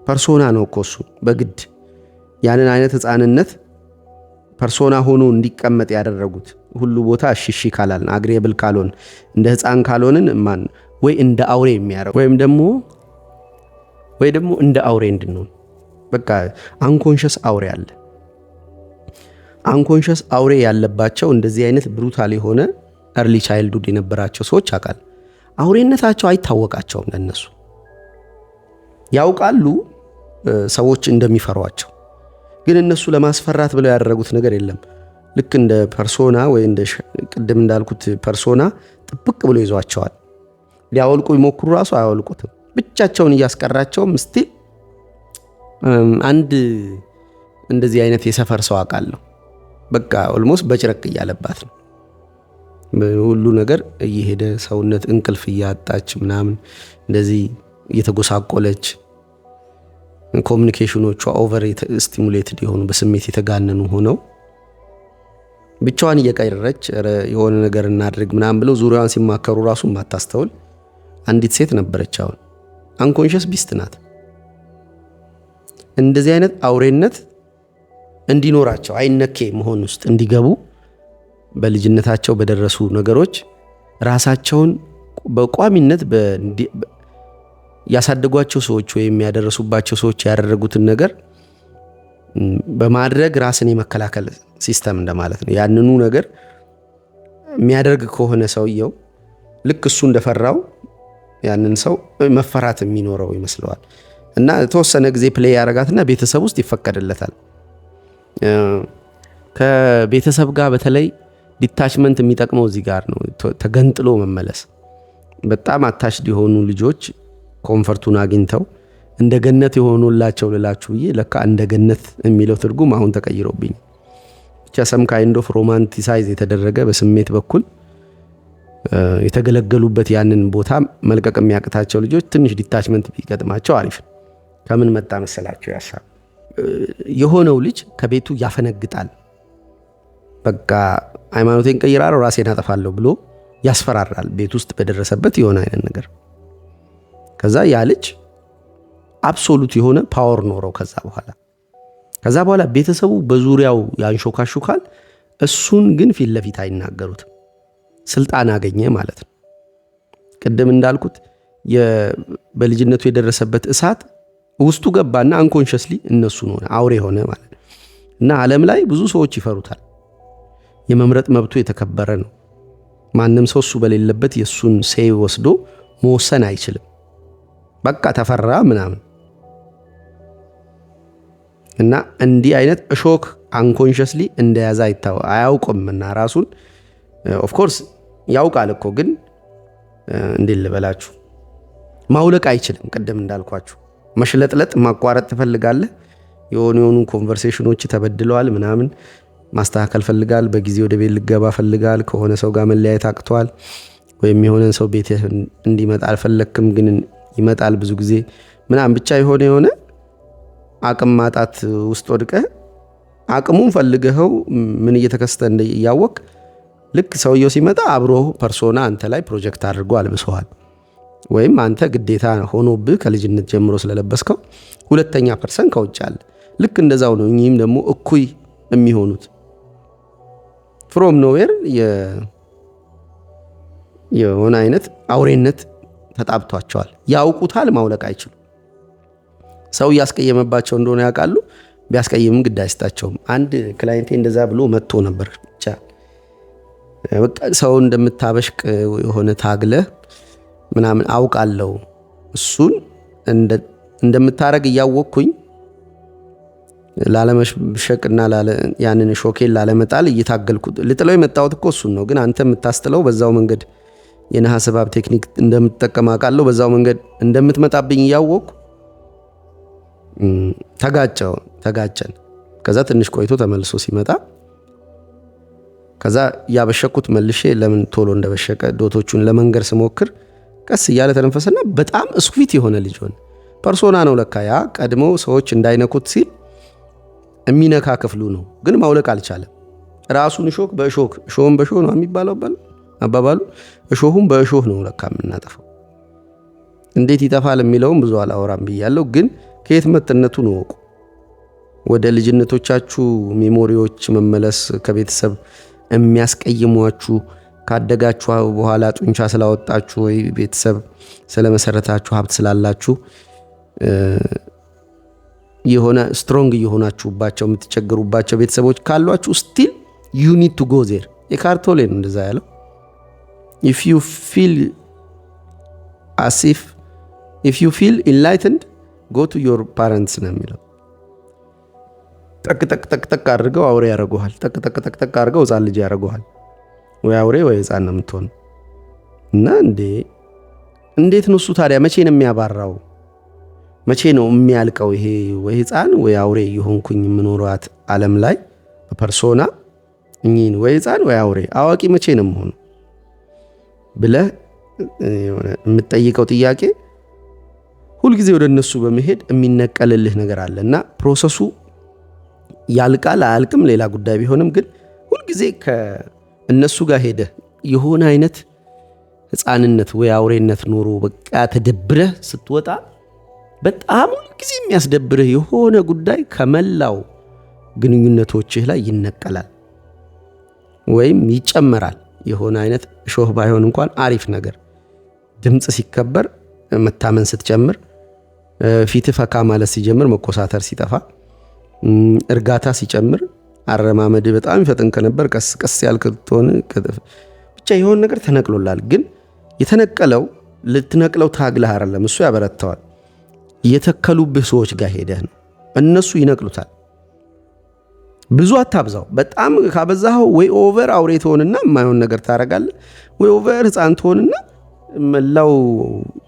Speaker 1: ፐርሶና ነው እኮ እሱ በግድ ያንን አይነት ህፃንነት ፐርሶና ሆኖ እንዲቀመጥ ያደረጉት። ሁሉ ቦታ እሺ ካላልን አግሬብል ካልሆን እንደ ህፃን ካልሆንን ማን ወይ እንደ አውሬ የሚያረግ ወይም ደግሞ እንደ አውሬ እንድንሆን በቃ አንኮንሸስ አውሬ አለ። አንኮንሸስ አውሬ ያለባቸው እንደዚህ አይነት ብሩታል የሆነ early childhood የነበራቸው ሰዎች አቃል አውሬነታቸው አይታወቃቸውም። ለነሱ ያውቃሉ ሰዎች እንደሚፈሯቸው፣ ግን እነሱ ለማስፈራት ብለው ያደረጉት ነገር የለም። ልክ እንደ ፐርሶና ወይ እንደ ቅድም እንዳልኩት ፐርሶና ጥብቅ ብሎ ይዟቸዋል። ሊያወልቁ ይሞክሩ ራሱ አያወልቁትም። ብቻቸውን እያስቀራቸውም ስቲል አንድ እንደዚህ አይነት የሰፈር ሰው አቃለሁ። በቃ ኦልሞስት በጭረቅ እያለባት ነው ሁሉ ነገር እየሄደ ሰውነት እንቅልፍ እያጣች ምናምን እንደዚህ እየተጎሳቆለች ኮሙኒኬሽኖቿ ኦቨር ስቲሙሌትድ የሆኑ በስሜት የተጋነኑ ሆነው ብቻዋን እየቀረች የሆነ ነገር እናድርግ ምናምን ብለው ዙሪያዋን ሲማከሩ ራሱ ማታስተውል አንዲት ሴት ነበረች። አሁን አንኮንሺየስ ቢስት ናት። እንደዚህ አይነት አውሬነት እንዲኖራቸው አይነኬ መሆን ውስጥ እንዲገቡ በልጅነታቸው በደረሱ ነገሮች ራሳቸውን በቋሚነት ያሳደጓቸው ሰዎች ወይም ያደረሱባቸው ሰዎች ያደረጉትን ነገር በማድረግ ራስን የመከላከል ሲስተም እንደማለት ነው። ያንኑ ነገር የሚያደርግ ከሆነ ሰውየው ልክ እሱ እንደፈራው ያንን ሰው መፈራት የሚኖረው ይመስለዋል እና ተወሰነ ጊዜ ፕሌይ ያረጋትና ቤተሰብ ውስጥ ይፈቀድለታል። ከቤተሰብ ጋር በተለይ ዲታችመንት የሚጠቅመው እዚህ ጋር ነው። ተገንጥሎ መመለስ። በጣም አታችድ የሆኑ ልጆች ኮምፈርቱን አግኝተው እንደ ገነት የሆኑላቸው ልላችሁ ብዬ ለካ እንደ ገነት የሚለው ትርጉም አሁን ተቀይሮብኝ ብቻ ሰም ካይንድ ኦፍ ሮማንቲሳይዝ የተደረገ በስሜት በኩል የተገለገሉበት ያንን ቦታ መልቀቅ የሚያቅታቸው ልጆች ትንሽ ዲታችመንት ቢገጥማቸው አሪፍ። ከምን መጣ መሰላችሁ? ያሳብ የሆነው ልጅ ከቤቱ ያፈነግጣል። በቃ ሃይማኖቴን ቀይራለሁ ራሴን አጠፋለሁ ብሎ ያስፈራራል። ቤት ውስጥ በደረሰበት የሆነ አይነት ነገር ከዛ ያ ልጅ አብሶሉት የሆነ ፓወር ኖረው ከዛ በኋላ ቤተሰቡ በዙሪያው ያንሾካሹካል። እሱን ግን ፊት ለፊት አይናገሩትም። ስልጣን አገኘ ማለት ነው። ቅድም እንዳልኩት በልጅነቱ የደረሰበት እሳት ውስጡ ገባና አንኮንሺየስሊ እነሱን ሆነ አውሬ ሆነ ማለት ነው። እና ዓለም ላይ ብዙ ሰዎች ይፈሩታል። የመምረጥ መብቱ የተከበረ ነው። ማንም ሰው እሱ በሌለበት የሱን ሴይ ወስዶ መወሰን አይችልም። በቃ ተፈራ ምናምን እና እንዲህ አይነት እሾክ አንኮንሺየስሊ እንደያዛ አያውቅምና ራሱን ኦፍ ኮርስ ያውቃል እኮ ግን እንዴት ልበላችሁ ማውለቅ አይችልም። ቅድም እንዳልኳችሁ መሽለጥለጥ ማቋረጥ ትፈልጋለህ። የሆኑ ኮንቨርሴሽኖች ተበድለዋል ምናምን ማስተካከል ፈልጋል። በጊዜ ወደ ቤት ልገባ ፈልጋል። ከሆነ ሰው ጋር መለያየት አቅቷል። ወይም የሆነን ሰው ቤት እንዲመጣ አልፈለክም ግን ይመጣል ብዙ ጊዜ ምናምን ብቻ የሆነ አቅም ማጣት ውስጥ ወድቀህ አቅሙን ፈልገኸው ምን እየተከሰተ እንደያወቅ ልክ ሰውየው ሲመጣ አብሮ ፐርሶና አንተ ላይ ፕሮጀክት አድርጎ አልብሰዋል። ወይም አንተ ግዴታ ሆኖብህ ከልጅነት ጀምሮ ስለለበስከው ሁለተኛ ፐርሰን ከውጭ አለ። ልክ እንደዛው ነው እኚህም ደግሞ እኩይ የሚሆኑት ፍሮም ኖዌር የሆነ አይነት አውሬነት ተጣብቷቸዋል። ያውቁታል፣ ማውለቅ አይችሉም። ሰው ያስቀየመባቸው እንደሆነ ያውቃሉ። ቢያስቀየምም ግድ አይስጣቸውም። አንድ ክላይንቴ እንደዛ ብሎ መጥቶ ነበር። ብቻ በቃ ሰው እንደምታበሽቅ የሆነ ታግለ ምናምን አውቃለሁ። እሱን እንደምታረግ እያወቅኩኝ ላለመሸቅና ያንን ሾኬን ላለመጣል እየታገልኩት ልጥለው የመጣሁት እኮ እሱን ነው። ግን አንተ የምታስጥለው በዛው መንገድ የነሐስ እባብ ቴክኒክ እንደምትጠቀም አውቃለሁ። በዛው መንገድ እንደምትመጣብኝ እያወቅኩ ተጋጨን። ከዛ ትንሽ ቆይቶ ተመልሶ ሲመጣ ከዛ ያበሸኩት መልሼ ለምን ቶሎ እንደበሸቀ ዶቶቹን ለመንገር ስሞክር ቀስ እያለ ተነፈሰና በጣም ስኩዊት የሆነ ልጅ ሆነ። ፐርሶና ነው ለካ ያ ቀድሞ ሰዎች እንዳይነኩት ሲል የሚነካ ክፍሉ ነው። ግን ማውለቅ አልቻለም። ራሱን እሾክ በእሾክ እሾህን በእሾህ ነው የሚባለው አባባሉ። እሾሁን በእሾህ ነው ለካ የምናጠፋው። እንዴት ይጠፋል የሚለውም ብዙ አላወራም ብያለሁ። ግን ከየት መጥነቱን ወቁ። ወደ ልጅነቶቻችሁ ሜሞሪዎች መመለስ ከቤተሰብ የሚያስቀይሟችሁ ካደጋችሁ በኋላ ጡንቻ ስላወጣችሁ ወይ ቤተሰብ ስለመሰረታችሁ ሀብት ስላላችሁ የሆነ ስትሮንግ የሆናችሁባቸው የምትቸገሩባቸው ቤተሰቦች ካሏችሁ ስቲል ዩ ኒድ ቱ ጎ ዜር። የካርቶሌ ነው እንደዛ ያለው። if you feel enlightened go to your parents ነው የሚለው። ጠቅ አድርገው አውሬ ያደርጉሃል። ጠቅ አድርገው ሕፃን ልጅ ያደርጉሃል። ወይ አውሬ ወይ ሕፃን ነው የምትሆን። እና እንዴት ነው እሱ ታዲያ? መቼ ነው የሚያባራው? መቼ ነው የሚያልቀው? ይሄ ወይ ሕፃን ወይ አውሬ የሆንኩኝ የምኖራት ዓለም ላይ በፐርሶና እኚህን ወይ ሕፃን ወይ አውሬ አዋቂ መቼ ነው የምሆነው ብለህ የምትጠይቀው ጥያቄ ሁልጊዜ ወደ እነሱ በመሄድ የሚነቀልልህ ነገር አለ። እና ፕሮሰሱ ያልቃል አያልቅም ሌላ ጉዳይ ቢሆንም ግን ሁልጊዜ ከእነሱ ጋር ሄደህ የሆነ አይነት ሕፃንነት ወይ አውሬነት ኖሮ በቃ ተደብረህ ስትወጣ በጣም ሁልጊዜ የሚያስደብርህ የሆነ ጉዳይ ከመላው ግንኙነቶችህ ላይ ይነቀላል ወይም ይጨመራል። የሆነ አይነት እሾህ ባይሆን እንኳን አሪፍ ነገር፣ ድምፅ ሲከበር፣ መታመን ስትጀምር፣ ፊት ፈካ ማለት ሲጀምር፣ መኮሳተር ሲጠፋ፣ እርጋታ ሲጨምር፣ አረማመድ በጣም ይፈጥን ከነበር ቀስ ቀስ ያልክ ትሆን፣ ብቻ የሆነ ነገር ተነቅሎላል። ግን የተነቀለው ልትነቅለው ታግለህ አይደለም፣ እሱ ያበረታዋል። የተከሉብህ ሰዎች ጋር ሄደህ ነው፣ እነሱ ይነቅሉታል። ብዙ አታብዛው። በጣም ካበዛኸው ወይ ኦቨር አውሬ ትሆንና የማይሆን ነገር ታረጋለህ፣ ወይ ኦቨር ሕፃን ትሆንና መላው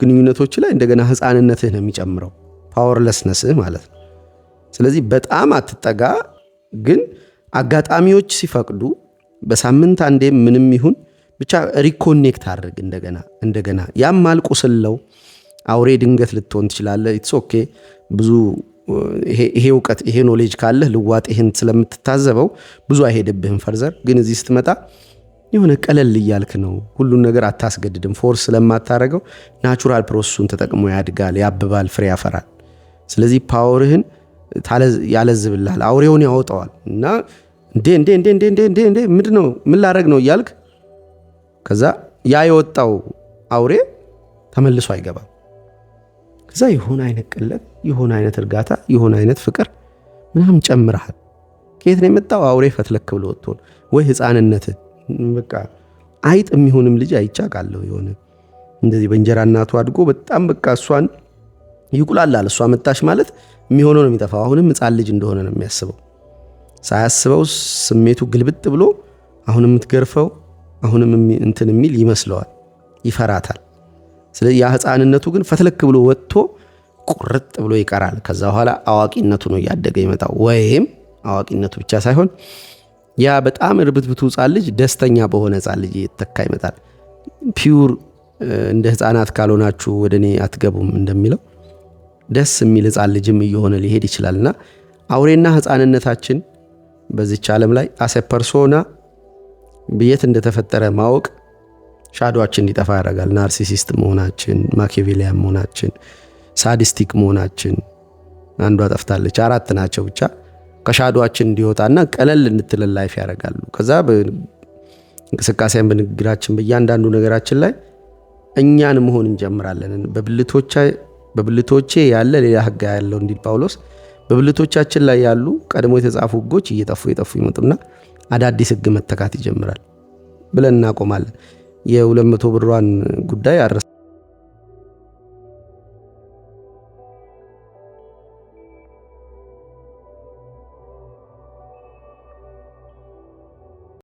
Speaker 1: ግንኙነቶች ላይ እንደገና ሕፃንነትህ ነው የሚጨምረው፣ ፓወርለስነስህ ማለት ነው። ስለዚህ በጣም አትጠጋ። ግን አጋጣሚዎች ሲፈቅዱ በሳምንት አንዴ ምንም ይሁን ብቻ ሪኮኔክት አድርግ እንደገና። ያም አልቁ ስለው አውሬ ድንገት ልትሆን ትችላለህ። ኢትስ ኦኬ። ብዙ ይሄ እውቀት ይሄ ኖሌጅ ካለህ ልዋጥ ይሄን ስለምትታዘበው ብዙ አይሄድብህም ፈርዘር። ግን እዚህ ስትመጣ የሆነ ቀለል እያልክ ነው። ሁሉን ነገር አታስገድድም። ፎርስ ስለማታረገው ናቹራል ፕሮሰሱን ተጠቅሞ ያድጋል፣ ያብባል፣ ፍሬ ያፈራል። ስለዚህ ፓወርህን ያለዝብልሃል፣ አውሬውን ያወጣዋል። እና እንዴ ምንድነው ምን ላረግ ነው እያልክ ከዛ ያ የወጣው አውሬ ተመልሶ አይገባም። ከዛ የሆነ አይነት ቅለት፣ የሆነ አይነት እርጋታ፣ የሆነ አይነት ፍቅር ምናምን ጨምረሃል። ከየት ነው የመጣው? አውሬ ፈትለክ ብሎ ወጥቶ ወይ ሕፃንነት በቃ አይጥ የሚሆንም ልጅ አይቻቃለሁ። የሆነ እንደዚህ በእንጀራ እናቱ አድጎ በጣም በቃ እሷን ይቁላላል። እሷ መጣሽ ማለት የሚሆነው ነው የሚጠፋው። አሁንም ሕፃን ልጅ እንደሆነ ነው የሚያስበው። ሳያስበው ስሜቱ ግልብጥ ብሎ አሁንም የምትገርፈው አሁንም እንትን የሚል ይመስለዋል፣ ይፈራታል። ስለዚህ ያ ሕፃንነቱ ግን ፈትለክ ብሎ ወጥቶ ቁርጥ ብሎ ይቀራል። ከዛ በኋላ አዋቂነቱ ነው እያደገ ይመጣው። ወይም አዋቂነቱ ብቻ ሳይሆን ያ በጣም እርብትብቱ ሕፃን ልጅ ደስተኛ በሆነ ሕፃን ልጅ እየተተካ ይመጣል። ፒውር እንደ ሕፃናት ካልሆናችሁ ወደ እኔ አትገቡም እንደሚለው ደስ የሚል ሕፃን ልጅም እየሆነ ሊሄድ ይችላልና አውሬና ሕፃንነታችን በዚች ዓለም ላይ አሰ ፐርሶና በየት እንደተፈጠረ ማወቅ ሻዶአችን እንዲጠፋ ያደርጋል። ናርሲሲስት መሆናችን፣ ማኪያቬሊያን መሆናችን፣ ሳዲስቲክ መሆናችን፣ አንዷ ጠፍታለች፣ 4 ናቸው ብቻ ከሻዶአችን እንዲወጣና ቀለል እንድትል ላይፍ ያደርጋሉ። ከዛ በእንቅስቃሴያን በንግግራችን በእያንዳንዱ ነገራችን ላይ እኛን መሆን እንጀምራለን። በብልቶቼ ያለ ሌላ ሕግ ያለው እንዲል ጳውሎስ በብልቶቻችን ላይ ያሉ ቀድሞ የተጻፉ ሕጎች እየጠፉ ይመጡና አዳዲስ ሕግ መተካት ይጀምራል ብለን እናቆማለን። የ200 ብሯን ጉዳይ